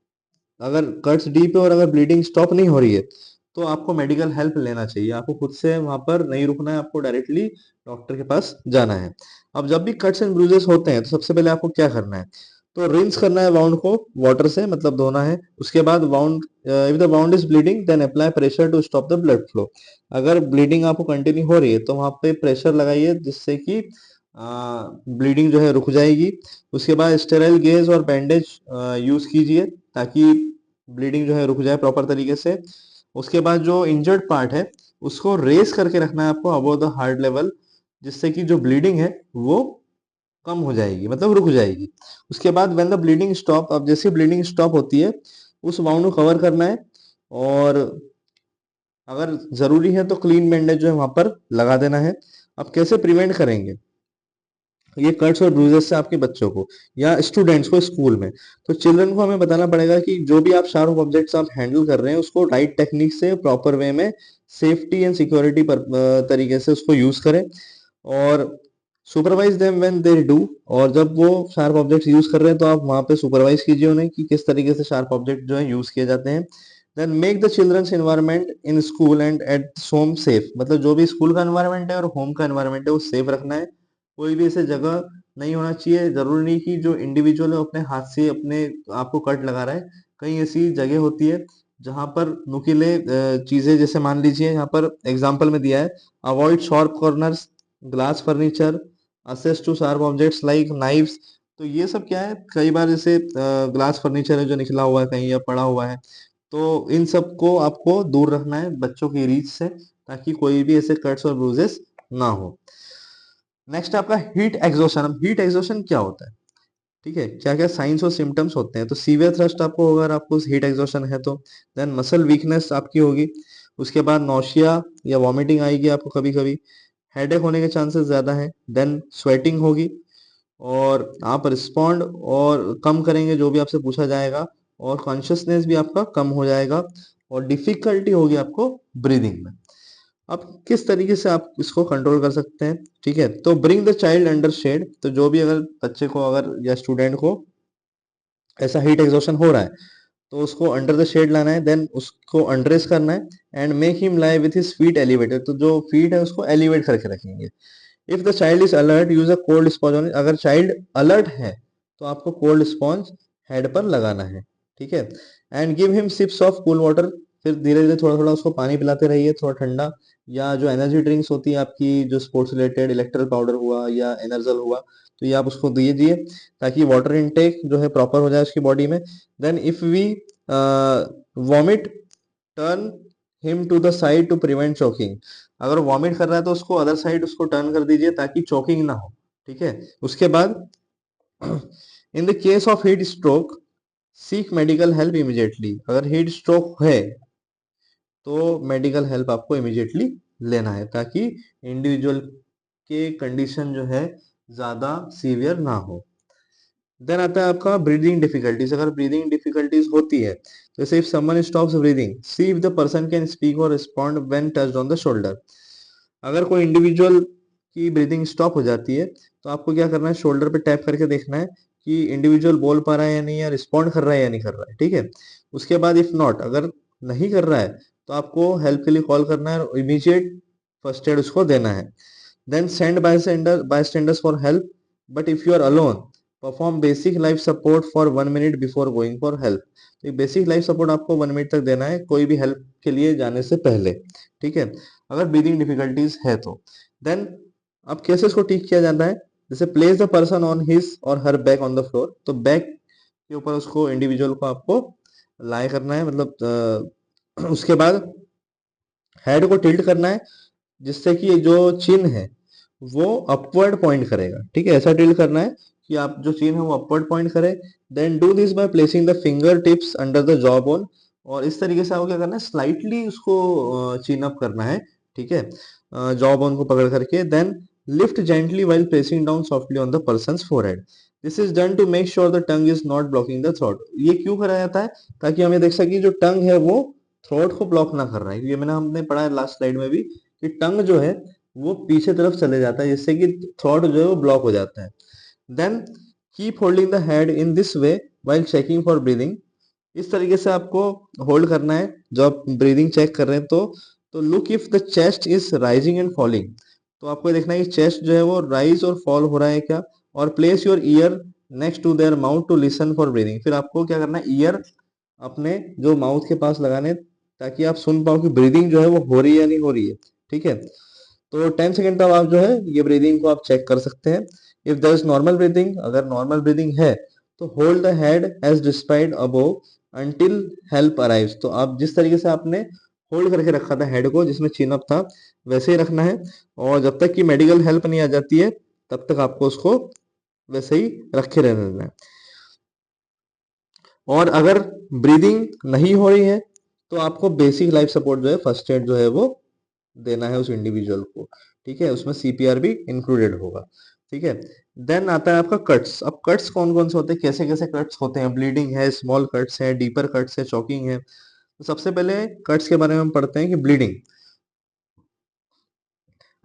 अगर कट्स डीप है और अगर ब्लीडिंग स्टॉप नहीं हो रही है, तो आपको मेडिकल हेल्प लेना चाहिए। आपको खुद से वहां पर नहीं रुकना है, आपको डायरेक्टली डॉक्टर के पास जाना है। अब जब भी कट्स एंड ब्रूजेस होते हैं, तो सबसे पहले आपको क्या करना है? तो रिंस करना है वाउंड को वाटर से, मतलब धोना है। उसके बाद wound, if the wound is bleeding then apply pressure to stop the blood flow. अगर ब्लीडिंग आपको कंटिन्यू हो रही है, तो वहां पे प्रेशर लगाइए, जिससे कि ब्लीडिंग जो है रुक जाएगी। उसके बाद स्टेराइल गेज और बैंडेज यूज कीजिए, ताकि ब्लीडिंग जो है रुक जाए प्रॉपर तरीके से। उसके बाद जो इंजर्ड पार्ट है, उसको रेस करके रखना है आपको अबव द हार्ट लेवल, जिससे कि जो ब्लीडिंग है वो कम हो जाएगी, मतलब रुक जाएगी। उसके बाद व्हेन द ब्लीडिंग स्टॉप, अब जैसे ब्लीडिंग स्टॉप होती है, उस वाउंड को कवर करना है। और अगर जरूरी है तो क्लीन बैंडेज जो है वहां पर लगा देना है। अब कैसे प्रिवेंट करेंगे ये कट्स और ब्रूजेस से आपके बच्चों को या स्टूडेंट्स को स्कूल में? तो चिल्ड्रन को हमें बताना पड़ेगा कि जो भी आप शार्प ऑब्जेक्ट्स आप हैंडल कर रहे हैं, उसको राइट टेक्निक से प्रॉपर वे में सेफ्टी एंड सिक्योरिटी पर तरीके से उसको यूज करें। और supervise them when they do, और जब वो शार्प ऑब्जेक्ट्स यूज कर रहे हैं, तो आप वहां पे सुपरवाइज कीजिए उन्हें कि किस तरीके से शार्प ऑब्जेक्ट जो है यूज किए जाते हैं। Then make the children's environment in school and at home safe. मतलब जो भी स्कूल का एनवायरनमेंट है और होम का एनवायरनमेंट है वो सेफ रखना है। कोई भी ऐसे जगह नहीं होना चाहिए, जरूरी नहीं कि जो इंडिविजुअल है अपने हाथ से अपने आपको कट लगा रहा है। कई ऐसी जगह होती है जहां पर नुकीले चीजें, जैसे मान लीजिए यहाँ पर एग्जांपल में दिया है, avoid sharp corners, glass furniture, access to sharp objects like knives. तो ये सब क्या है, कई बार जैसे ग्लास फर्नीचर है जो निकला हुआ है कहीं या पड़ा हुआ है, तो इन सब को आपको दूर रखना है बच्चों की रीच से, ताकि कोई भी ऐसे कट्स और ब्रूजेस ना हो। नेक्स्ट आपका हीट एग्जॉशन। अब हीट एग्जॉशन क्या होता है? ठीक है, क्या क्या साइंस और सिम्टम्स होते हैं? तो सीवियर थ्रस्ट आपको होगा, अगर आपको हीट एग्जॉशन है तो। देन मसल वीकनेस आपकी होगी। उसके बाद नौशिया या वॉमिटिंग आएगी आपको कभी कभी, हेडेक होने के चांसेस ज़्यादा हैं, देन स्वेटिंग होगी, और आप रिस्पॉन्ड और कम करेंगे जो भी आपसे पूछा जाएगा, और कॉन्शियसनेस भी आपका कम हो जाएगा, और डिफिकल्टी होगी आपको ब्रीदिंग में। अब किस तरीके से आप इसको कंट्रोल कर सकते हैं, ठीक है, तो bring the child under shade. तो जो भी अगर बच्चे को अगर या स्टूडेंट को ऐसा हीट एग्जॉशन हो रहा है तो उसको अंडर द शेड लाना है, देन उसको अंड्रेस करना है, and make him lie with his feet elevated. तो जो फीट है उसको एलिवेट करके रखेंगे। If the child is alert use a cold sponge on. अगर चाइल्ड अलर्ट है तो आपको कोल्ड स्पॉन्ज हेड पर लगाना है, ठीक है, and give him sips of cool water. फिर धीरे धीरे थोड़ा थोड़ा उसको पानी पिलाते रहिए, थोड़ा ठंडा, या जो एनर्जी ड्रिंक्स होती है आपकी, जो स्पोर्ट्स रिलेटेड, इलेक्ट्रल पाउडर हुआ या एनर्जल हुआ, तो ये आप उसको दीजिए ताकि वाटर इनटेक जो है प्रॉपर हो जाए उसकी बॉडी में। Then if we vomit, turn him to the side to prevent choking. अगर वॉमिट कर रहा है तो उसको अदर साइड उसको टर्न कर दीजिए ताकि चोकिंग ना हो, ठीक है। उसके बाद in the case of heat stroke seek medical help immediately. अगर हीट स्ट्रोक है तो मेडिकल हेल्प आपको इमीडिएटली लेना है ताकि इंडिविजुअल के कंडीशन जो है ज्यादा सीवियर ना हो। देन आता है आपका ब्रीदिंग डिफिकल्टीज। अगर ब्रीदिंग डिफिकल्टीज होती है तो जैसे if someone stops breathing, see if the person can speak or respond when touched on the shoulder. अगर कोई इंडिविजुअल की ब्रीदिंग स्टॉप हो जाती है तो आपको क्या करना है, शोल्डर पे टैप करके देखना है कि इंडिविजुअल बोल पा रहा है या नहीं, या रिस्पॉन्ड कर रहा है या नहीं कर रहा है, ठीक है। उसके बाद इफ नॉट, अगर नहीं कर रहा है तो आपको हेल्प के लिए कॉल करना है और इमीडिएट फर्स्ट एड उसको देना है। Then send bystanders for help, but if you are alone perform basic life support for 1 minute before going for help. तो बेसिक लाइफ सपोर्ट आपको 1 मिनट तक देना है कोई भी हेल्प के लिए जाने से पहले, ठीक है, अगर ब्रीदिंग डिफिकल्टीज है तो। देन अब कैसे इसको ठीक किया जाता है, जैसे place the person on his or her back on the floor. तो बैक के ऊपर उसको, इंडिविजुअल को आपको लाई करना है, मतलब उसके बाद हेड को टिल्ट करना है जिससे कि जो चिन है वो अपवर्ड पॉइंट करेगा, ठीक है, ऐसा टिल्ट करना है कि आप जो चिन है वो अपवर्ड पॉइंट करे। Then do this by placing the finger tips under the jaw bone. और इस तरीके से आपको क्या करना है, स्लाइटली उसको चिन अप करना है, ठीक है, जॉ बोन को पकड़ करके। Then lift gently while placing down softly on the person's forehead. This is done to make sure the tongue is not blocking the throat. ये क्यों करा जाता है, ताकि हमें देख सके जो टंग है वो थ्रोट को ब्लॉक ना कर रहा है। ये मैंने हमने पढ़ा है लास्ट स्लाइड में भी कि टंग जो है वो पीछे तरफ चले जाता है जिससे कि थ्रोट जो है वो ब्लॉक हो जाता है। Then keep holding the head in this way while checking for breathing. इस तरीके से आपको होल्ड करना है जब आप ब्रीदिंग चेक कर रहे हैं तो look if the chest is rising and falling. तो आपको देखना है कि चेस्ट जो है वो राइज और फॉल हो रहा है क्या। और place your ear next to their mouth to listen for breathing. फिर आपको क्या करना है, ईयर अपने जो माउथ के पास लगाने ताकि आप सुन पाओ कि ब्रीदिंग जो है वो हो रही है या नहीं हो रही है, ठीक है। तो 10 सेकेंड तक आप जो है ये ब्रीदिंग को आप चेक कर सकते हैं। If there is normal breathing, अगर नॉर्मल ब्रीदिंग है तो hold the head as described above until help arrives. तो आप जिस तरीके से आपने होल्ड करके रखा था हेड को जिसमें चिन अप था वैसे ही रखना है, और जब तक कि मेडिकल हेल्प नहीं आ जाती है तब तक आपको उसको वैसे ही रखे रहने देना है। और अगर ब्रीदिंग नहीं हो रही है तो आपको बेसिक लाइफ सपोर्ट जो है, फर्स्ट एड जो है वो देना है उस इंडिविजुअल को, ठीक है, उसमें सीपीआर भी इंक्लूडेड होगा, ठीक है। देन आता है आपका कट्स। अब कट्स कौन कौन से होते हैं, कैसे कैसे कट्स होते हैं, ब्लीडिंग है, स्मॉल कट्स है, डीपर कट्स है, चॉकिंग है। तो सबसे पहले कट्स के बारे में हम पढ़ते हैं कि ब्लीडिंग।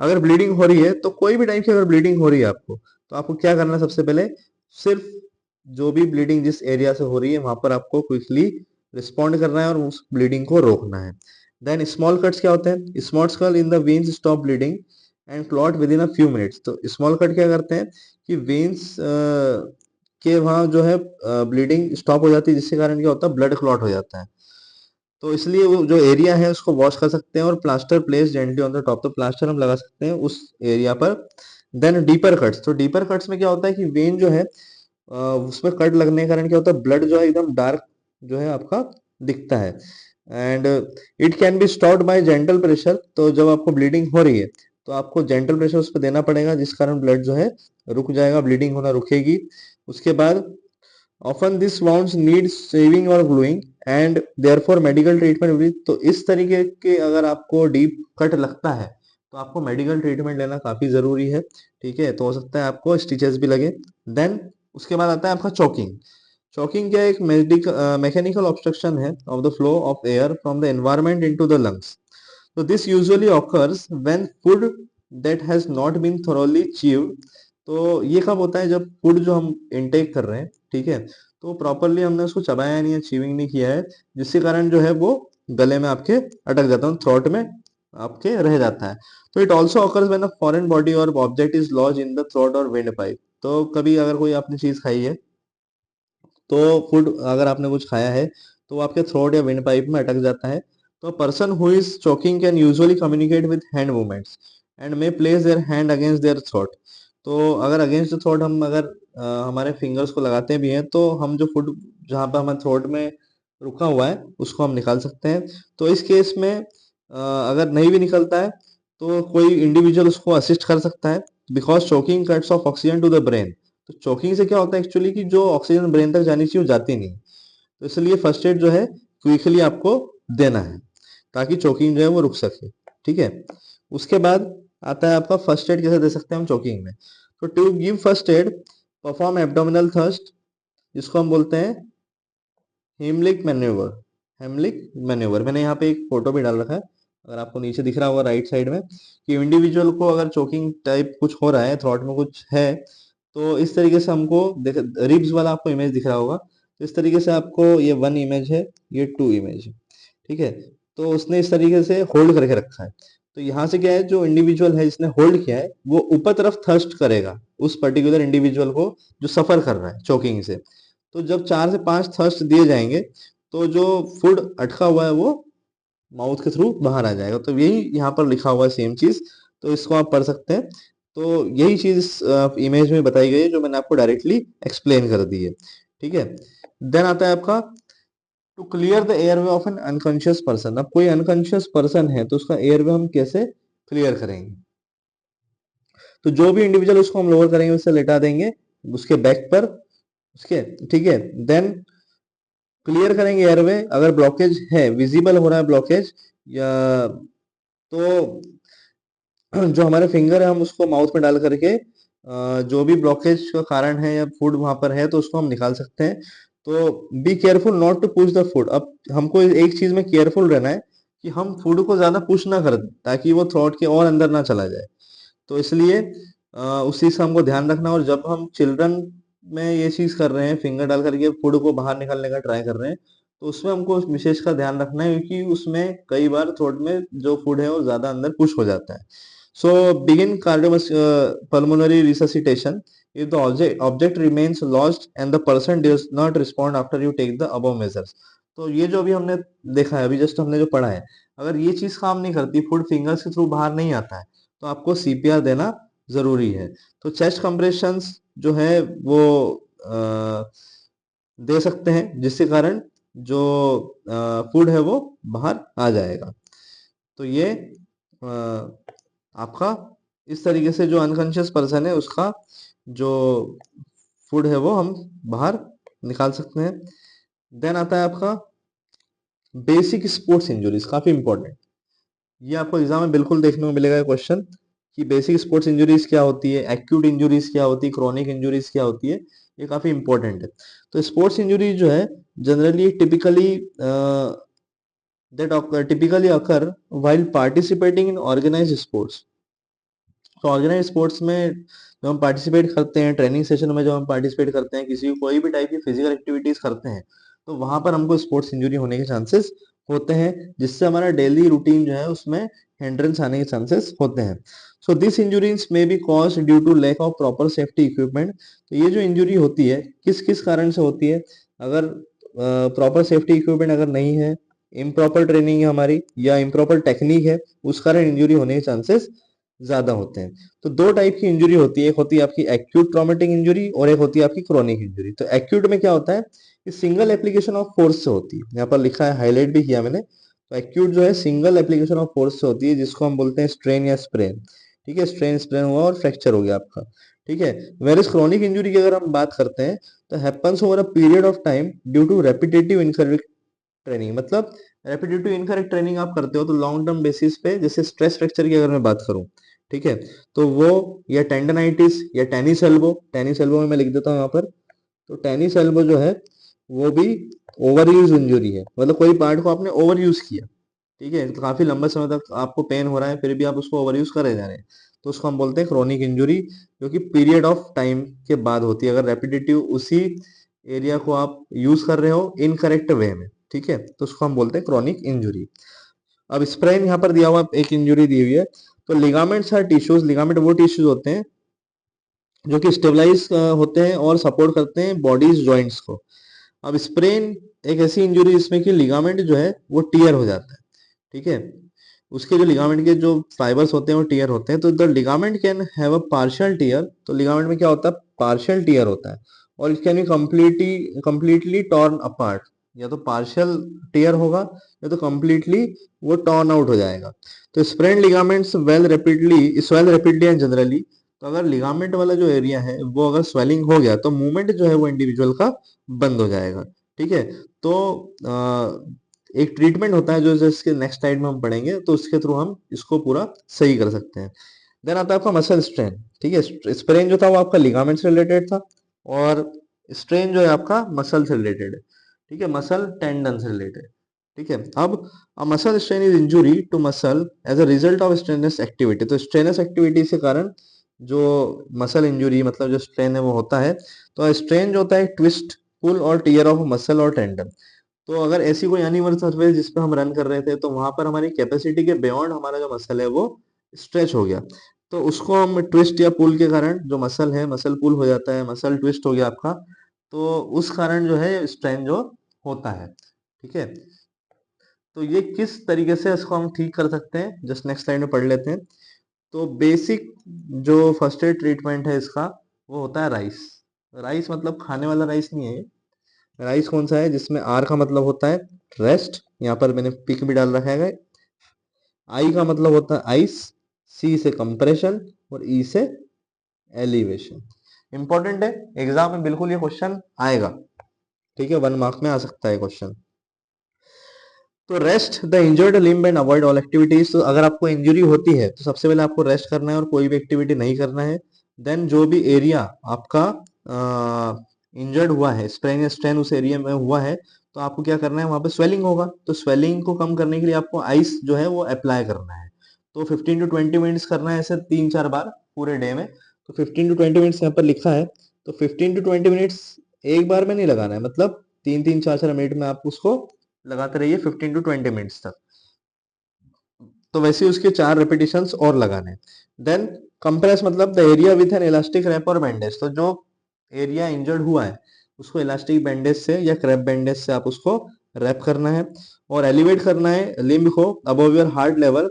अगर ब्लीडिंग हो रही है तो कोई भी टाइप की अगर ब्लीडिंग हो रही है आपको तो आपको क्या करना है, सबसे पहले सिर्फ जो भी ब्लीडिंग जिस एरिया से हो रही है वहां पर आपको क्विकली रिस्पॉन्ड करना है और उस ब्लीडिंग को रोकना है। देन स्मॉल कट्स क्या होते हैं, small cut in the veins stop bleeding and clot with in a few minutes. तो स्मॉल कट क्या करते हैं कि वेन्स के वहां जो है ब्लीडिंग स्टॉप हो जाती है जिसके कारण क्या होता है, ब्लड क्लॉट हो जाता है। तो इसलिए वो जो एरिया है उसको वॉश कर सकते हैं, और plaster place gently on the top. तो प्लास्टर हम लगा सकते हैं उस एरिया पर। Then deeper cuts. तो डीपर कट्स में क्या होता है कि वेन जो है उसमें कट लगने के कारण क्या होता है, ब्लड जो है एकदम डार्क जो है आपका दिखता है। And it can be stopped bye gentle pressure. तो जब आपको ब्लीडिंग हो रही है तो आपको जेंटल प्रेशर उस पर देना पड़ेगा जिस कारण ब्लड जो है रुक जाएगा, ब्लीडिंग होना रुकेगी। उसके बाद often this wounds need sewing or gluing. And therefore medical treatment भी। तो इस तरीके के अगर आपको डीप कट लगता है तो आपको मेडिकल ट्रीटमेंट लेना काफी जरूरी है। ठीक है, तो हो सकता है आपको स्टिचेस भी लगे। देन उसके बाद आता है आपका चोकिंग। चोकिंग क्या है? एक मैकेनिकल ऑब्स्ट्रक्शन है of the flow of air from the environment into the lungs. So this usually occurs when food that has not been thoroughly chewed। तो ये कब होता है? जब फूड जो हम इनटेक कर रहे हैं, ठीक है, तो प्रॉपरली हमने उसको चबाया नहीं है, च्यूइंग नहीं किया है, जिसके कारण जो है वो गले में आपके अटक जाता है, थ्रोट में आपके रह जाता है। तो it also occurs when a foreign body or object is lodge in the throat or wind pipe. तो कभी अगर कोई आपने चीज खाई है, तो फूड अगर आपने कुछ खाया है तो वो आपके थ्रोट या विंड पाइप में अटक जाता है। तो person who is choking can usually communicate with hand movements and may place their hand against their throat. तो अगर अगेंस्ट द थ्रोट हम अगर हमारे फिंगर्स को लगाते भी हैं तो हम जो फूड जहाँ पे हमारे थ्रोट में रुका हुआ है उसको हम निकाल सकते हैं। तो इस केस में अगर नहीं भी निकलता है तो कोई इंडिविजुअल उसको असिस्ट कर सकता है, because choking cuts off oxygen to the brain. तो चोकिंग से क्या होता है एक्चुअली कि जो ऑक्सीजन ब्रेन तक जानी चाहिए वो जाती नहीं। तो इसलिए फर्स्ट एड जो है क्विकली आपको देना है ताकि चोकिंग जो है वो रुक सके। ठीक है, उसके बाद आता है आपका फर्स्ट एड कैसे दे सकते हैं हम चोकिंग में। तो to give first aid, perform abdominal thrust, जिसको हम बोलते हैं हेमलिक मैन्यूवर। हेमलिक मैन्यूवर मैंने यहाँ पे एक फोटो भी डाल रखा है, अगर आपको नीचे दिख रहा होगा राइट साइड में, कि इंडिविजुअल को अगर चोकिंग टाइप कुछ हो रहा है, थ्रॉट में कुछ है, तो इस तरीके से हमको देख, रिब्स वाला आपको इमेज दिख रहा होगा, तो इस तरीके से आपको ये 1 इमेज है, ये 2 इमेज है। ठीक है, तो उसने इस तरीके से होल्ड करके रखा है। तो यहाँ से क्या है, जो इंडिविजुअल है जिसने होल्ड किया है वो ऊपर तरफ थर्स्ट करेगा उस पर्टिकुलर इंडिविजुअल को जो सफर कर रहा है चोकिंग से। तो जब 4 से 5 थर्स्ट दिए जाएंगे तो जो फूड अटका हुआ है वो माउथ के थ्रू बाहर आ जाएगा। तो यही यहाँ पर लिखा हुआ है सेम चीज, तो इसको आप पढ़ सकते हैं। तो यही चीज इस इमेज में बताई गई है जो मैंने आपको डायरेक्टली एक्सप्लेन कर दी है। ठीक है, देन आता है आपका to clear the airway of an unconscious person. अब कोई अनकॉन्शियस पर्सन है तो उसका एयरवे हम कैसे क्लियर करेंगे? तो जो भी इंडिविजुअल उसको हम लोअर करेंगे उससे लेटा देंगे उसके बैक पर उसके। ठीक है, देन क्लियर करेंगे एयरवे। अगर ब्लॉकेज है, विजिबल हो रहा है ब्लॉकेज, या तो जो हमारे फिंगर है हम उसको माउथ में डाल करके जो भी ब्लॉकेज का कारण है या फूड वहां पर है तो उसको हम निकाल सकते हैं। तो be careful not to push the food. अब हमको एक चीज में केयरफुल रहना है कि हम फूड को ज्यादा पुश ना कर दें ताकि वो थ्रोट के और अंदर ना चला जाए। तो इसलिए उस चीज का हमको ध्यान रखना। और जब हम चिल्ड्रन में ये चीज कर रहे हैं, फिंगर डाल करके फूड को बाहर निकालने का ट्राई कर रहे हैं, तो उसमें हमको विशेष का ध्यान रखना है क्योंकि उसमें कई बार थ्रोट में जो फूड है वो ज्यादा अंदर पुश हो जाता है। So begin cardiopulmonary resuscitation if the object remains lodged and the person does not respond after you take the above measures। तो ये जो अभी हमने देखा है, अभी जस्ट हमने जो पढ़ा है, अगर ये चीज काम नहीं करती, फूड फिंगर्स के थ्रू बाहर नहीं आता है, तो आपको सीपीआर देना जरूरी है। तो चेस्ट कंप्रेशंस जो है वो दे सकते हैं जिसके कारण जो फूड है वो बाहर आ जाएगा। तो ये अ, आपका इस तरीके से जो अनकॉन्शियस पर्सन है उसका जो फूड है वो हम बाहर निकाल सकते हैं। देन आता है आपका बेसिक स्पोर्ट्स इंजरीज, काफी इंपॉर्टेंट। ये आपको एग्जाम में बिल्कुल देखने को मिलेगा क्वेश्चन कि बेसिक स्पोर्ट्स इंजरीज क्या होती है, एक्यूट इंजरीज क्या होती है, क्रोनिक इंजरीज क्या होती है। ये काफी इंपॉर्टेंट है। तो स्पोर्ट्स इंजरीज जो है generally typically occur while participating in organized sports। तो ऑर्गेनाइज स्पोर्ट्स में जब हम पार्टिसिपेट करते हैं, ट्रेनिंग सेशन में जब हम पार्टिसिपेट करते हैं, किसी कोई भी टाइप की फिजिकल एक्टिविटीज करते हैं, तो वहां पर हमको स्पोर्ट्स इंजरी होने के चांसेस होते हैं, जिससे हमारा डेली रूटीन जो है उसमें हिंड्रेंस आने के चांसेस होते हैं। So this injuries may be cause due to lack of proper safety equipment. तो ये जो इंजुरी होती है किस किस कारण से होती है? अगर प्रॉपर सेफ्टी इक्विपमेंट अगर नहीं है, इम्प्रॉपर ट्रेनिंग है हमारी, या इम्प्रॉपर टेक्निक है, उस कारण इंजुरी होने के चांसेस ज्यादा होते हैं। तो दो टाइप की इंजरी होती है, एक होती है आपकी एक्यूट ट्रॉमेटिक इंजरी और एक होती है आपकी क्रोनिक इंजरी। तो एक्यूट में क्या होता है कि सिंगल एप्लीकेशन ऑफ फोर्स से होती है, यहाँ पर लिखा है, हाईलाइट भी किया मैंने। तो एक्यूट जो है सिंगल एप्लीकेशन ऑफ फोर्स से होती है, जिसको हम बोलते हैं स्ट्रेन या स्प्रेन। ठीक है, स्ट्रेन स्प्रेन हुआ और फ्रैक्चर हो गया आपका। ठीक है, वेर इज क्रोनिक इंजरी की अगर हम बात करते हैं तो happens over a period of time due to repetitive training मतलब रेपिटेटिव इनकरेक्ट ट्रेनिंग आप करते हो तो लॉन्ग टर्म बेसिस पे, जैसे स्ट्रेस फ्रैक्चर की अगर मैं बात करूं, ठीक है, तो वो या टेंडनाइटिस या टेनिस एल्बो में मैं लिख देता हूँ यहाँ पर। तो टेनिस एल्बो जो है वो भी ओवर यूज इंजुरी है, मतलब कोई पार्ट को आपने ओवर यूज किया, ठीक है, तो काफी लंबे समय तक आपको पेन हो रहा है फिर भी आप उसको ओवर यूज करे जा रहे हैं, तो उसको हम बोलते हैं क्रोनिक इंजुरी, जो कि पीरियड ऑफ टाइम के बाद होती है, अगर रेपिटेटिव उसी एरिया को आप यूज कर रहे हो इनकरेक्ट वे में, ठीक है, तो उसको हम बोलते हैं क्रोनिक इंजुरी। अब स्प्रेन यहाँ पर दिया हुआ एक इंजुरी दी हुई है। तो लिगामेंट्स आर टिश्यूज, लिगामेंट वो टिश्यूज होते हैं जो कि स्टेबलाइज होते हैं और सपोर्ट करते हैं बॉडीज जॉइंट्स को। अब स्प्रेन एक ऐसी इंजुरी जिसमें कि लिगामेंट जो है वो टीयर हो जाता है, ठीक है, उसके जो लिगामेंट के जो फाइबर्स होते हैं वो टीयर होते हैं, तो the ligament can have a partial tier, तो लिगामेंट में क्या होता है, पार्शियल टीयर होता है, और it can be completely torn apart, या तो पार्शियल टीयर होगा या तो कंप्लीटली वो टॉर्न आउट हो जाएगा। तो sprain ligaments swell rapidly and generally, तो अगर लिगामेंट वाला जो एरिया है वो अगर स्वेलिंग हो गया तो मूवमेंट जो है वो इंडिविजुअल का बंद हो जाएगा, ठीक है। तो एक ट्रीटमेंट होता है जो इसके नेक्स्ट स्लाइड में हम पढ़ेंगे, तो उसके थ्रू हम इसको पूरा सही कर सकते हैं। देन आता है आपका मसल स्ट्रेन, ठीक है, स्प्रेन जो था वो आपका लिगामेंट से रिलेटेड था, और स्ट्रेन जो है आपका मसल से रिलेटेड है, ठीक है, मसल टेंडन से रिलेटेड, ठीक है। अब a muscle strain is injury to muscle as a result of strenuous activity, तो स्ट्रेनस एक्टिविटी के कारण जो मसल इंजुरी मतलब जो स्ट्रेन है वो होता है। तो स्ट्रेन जो होता है ट्विस्ट, पुल और टीयर ऑफ मसल और टेंडन, तो अगर ऐसी कोई अनइवन सरफेस जिस पे हम रन कर रहे थे तो वहां पर हमारी कैपेसिटी के बियॉन्ड हमारा जो मसल है वो स्ट्रेच हो गया, तो उसको हम ट्विस्ट या पुल के कारण जो मसल है, मसल पुल हो जाता है, मसल ट्विस्ट हो गया आपका, तो उस कारण जो है स्ट्रेन जो होता है, ठीक है। तो ये किस तरीके से इसको हम ठीक कर सकते हैं, जस्ट नेक्स्ट स्लाइड में पढ़ लेते हैं। तो बेसिक जो फर्स्ट एड ट्रीटमेंट है इसका वो होता है राइस। राइस मतलब खाने वाला राइस नहीं है, राइस कौन सा है, जिसमें आर का मतलब होता है रेस्ट, यहाँ पर मैंने पिक भी डाल रखा है, आई का मतलब होता है आइस, सी से कंप्रेशन और ई से एलिवेशन। इंपॉर्टेंट है, एग्जाम में बिल्कुल ये क्वेश्चन आएगा, ठीक है, 1 मार्क में आ सकता है क्वेश्चन। तो rest the injured limb and avoid all activities, तो अगर आपको इंजरी होती है तो सबसे पहले आपको रेस्ट करना है और कोई भी एक्टिविटी नहीं करना है। देन जो भी एरिया आपका इंजर्ड हुआ है, स्प्रेन या स्ट्रेन उस एरिया में हुआ है, तो आपको क्या करना है, वहां पे स्वेलिंग होगा, तो स्वेलिंग को कम करने के लिए आपको आइस जो है वो अप्लाई करना है। तो 15 to 20 मिनट्स करना है ऐसे 3-4 बार पूरे डे में। तो 15 to 20 मिनट्स यहाँ पर लिखा है, तो 15 to 20 मिनट्स एक बार में नहीं लगाना है, मतलब 3-3 4-4 मिनट में आप उसको लगाते रहिए 15 to 20 मिनट्स तक। तो वैसे ही उसके 4 रेपिटेशंस और लगाने। देन कंप्रेस मतलब the area with an elastic wrap और बैंडेज, तो जो एरिया इंजर्ड हुआ है उसको इलास्टिक बैंडेज से या क्रैप बैंडेज से आप उसको रैप करना है, और एलिवेट करना है लिम्ब को above your heart level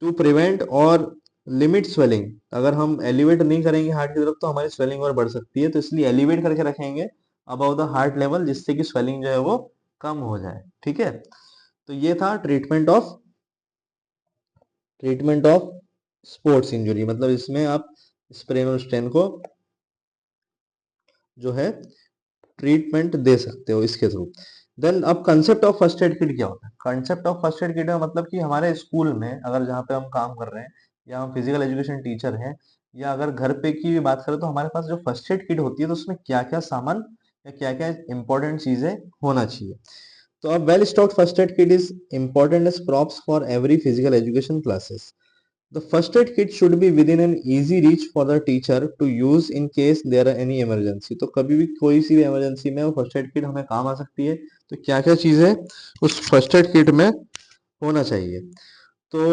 to prevent और लिमिट स्वेलिंग। अगर हम एलिवेट नहीं करेंगे हार्ट की तरफ तो हमारी स्वेलिंग और बढ़ सकती है, तो इसलिए एलिवेट करके रखेंगे अबव द हार्ट लेवल, जिससे कि स्वेलिंग जो है वो कम हो जाए, ठीक है। तो ये था ट्रीटमेंट ऑफ स्पोर्ट्स इंजरी, मतलब इसमें आप स्प्रेन और स्ट्रेन को जो है ट्रीटमेंट दे सकते हो इसके थ्रू। देन अब concept of first aid kit क्या होता है, concept of first aid kit है मतलब कि हमारे स्कूल में अगर जहाँ पे हम काम कर रहे हैं या हम फिजिकल एजुकेशन टीचर हैं, या अगर घर पे की भी बात करें तो हमारे पास जो फर्स्ट एड किट होती है तो उसमें क्या क्या सामान या क्या क्या इंपॉर्टेंट चीजें होना चाहिए। तो अब well stocked first aid kit is important as props for every physical education classes. The first aid kit should be within an easy reach for the teacher to use in case there are any emergency। तो कभी भी कोई सी भी emergency में वो first aid kit हमें काम आ सकती है, तो क्या क्या चीजें उस फर्स्ट एड किट में होना चाहिए। तो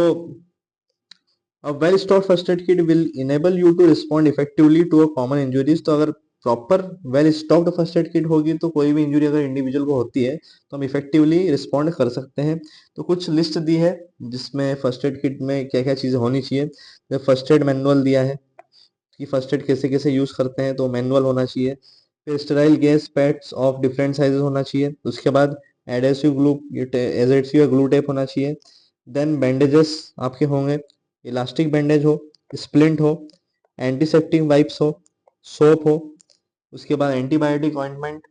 a well stocked first aid kit will enable you to respond effectively to a common injuries। तो अगर proper well stocked first aid kit होगी तो कोई भी इंजरी अगर इंडिविजुअल को होती है तो हम इफेक्टिवली रिस्पॉन्ड कर सकते हैं। तो कुछ लिस्ट दी है जिसमें फर्स्ट एड किट में क्या क्या चीज़ें होनी चाहिए। फर्स्ट एड मैनुअल दिया है कि फर्स्ट एड कैसे कैसे यूज़ करते हैं, तो मैनुअल होना चाहिए। फिर sterile gas pads of different sizes होना चाहिए। उसके बाद एडेसिव ग्लू एडेसिव या ग्लू टेप होना चाहिए। देन बैंडेजेस आपके होंगे, इलास्टिक बैंडेज हो, स्प्लिंट हो, एंटीसेप्टिक वाइप्स हो, सोप हो। उसके बाद एंटीबायोटिक ऑइंटमेंट,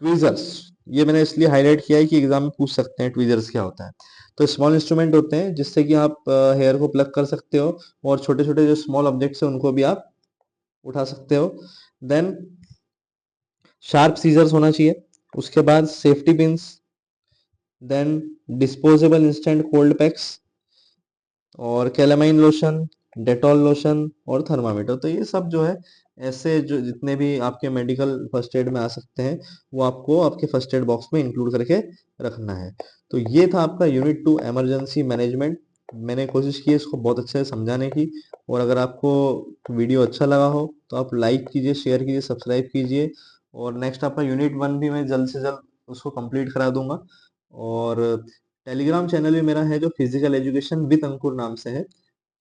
ट्वीजर्स, ये मैंने इसलिए हाईलाइट किया है कि एग्जाम में पूछ सकते हैं ट्वीजर्स क्या होता है। तो स्मॉल इंस्ट्रूमेंट होते हैं जिससे कि आप हेयर को प्लग कर सकते हो, और छोटे छोटे जो स्मॉल ऑब्जेक्ट्स हैं उनको भी आप उठा सकते हो। देन शार्प सीजर्स होना चाहिए, उसके बाद safety pins, then disposable instant cold packs, और कैलामाइन लोशन, डेटॉल लोशन, और थर्मामीटर। तो ये सब जो है ऐसे जो जितने भी आपके मेडिकल फर्स्ट एड में आ सकते हैं वो आपको आपके फर्स्ट एड बॉक्स में इंक्लूड करके रखना है। तो ये था आपका यूनिट 2 इमरजेंसी मैनेजमेंट। मैंने कोशिश की है इसको बहुत अच्छे से समझाने की, और अगर आपको वीडियो अच्छा लगा हो तो आप लाइक कीजिए, शेयर कीजिए, सब्सक्राइब कीजिए। और नेक्स्ट आपका यूनिट 1 भी मैं जल्द से जल्द उसको कंप्लीट करा दूंगा। और टेलीग्राम चैनल भी मेरा है जो फिजिकल एजुकेशन विद अंकुर नाम से है,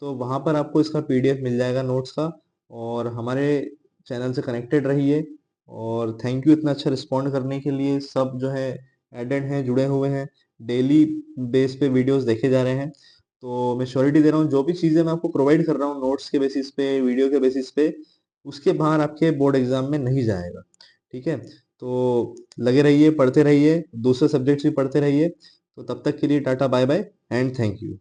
तो वहाँ पर आपको इसका पीडीएफ मिल जाएगा नोट्स का। और हमारे चैनल से कनेक्टेड रहिए। और थैंक यू इतना अच्छा रिस्पॉन्ड करने के लिए। सब जो है एडेड हैं, जुड़े हुए हैं, डेली बेस पे वीडियोस देखे जा रहे हैं। तो मैं श्योरिटी दे रहा हूँ जो भी चीज़ें मैं आपको प्रोवाइड कर रहा हूँ नोट्स के बेसिस पे, वीडियो के बेसिस पे, उसके बाहर आपके बोर्ड एग्जाम में नहीं जाएगा। ठीक है, तो लगे रहिए, पढ़ते रहिए, दूसरे सब्जेक्ट्स भी पढ़ते रहिए। तो तब तक के लिए टाटा bye bye and thank you.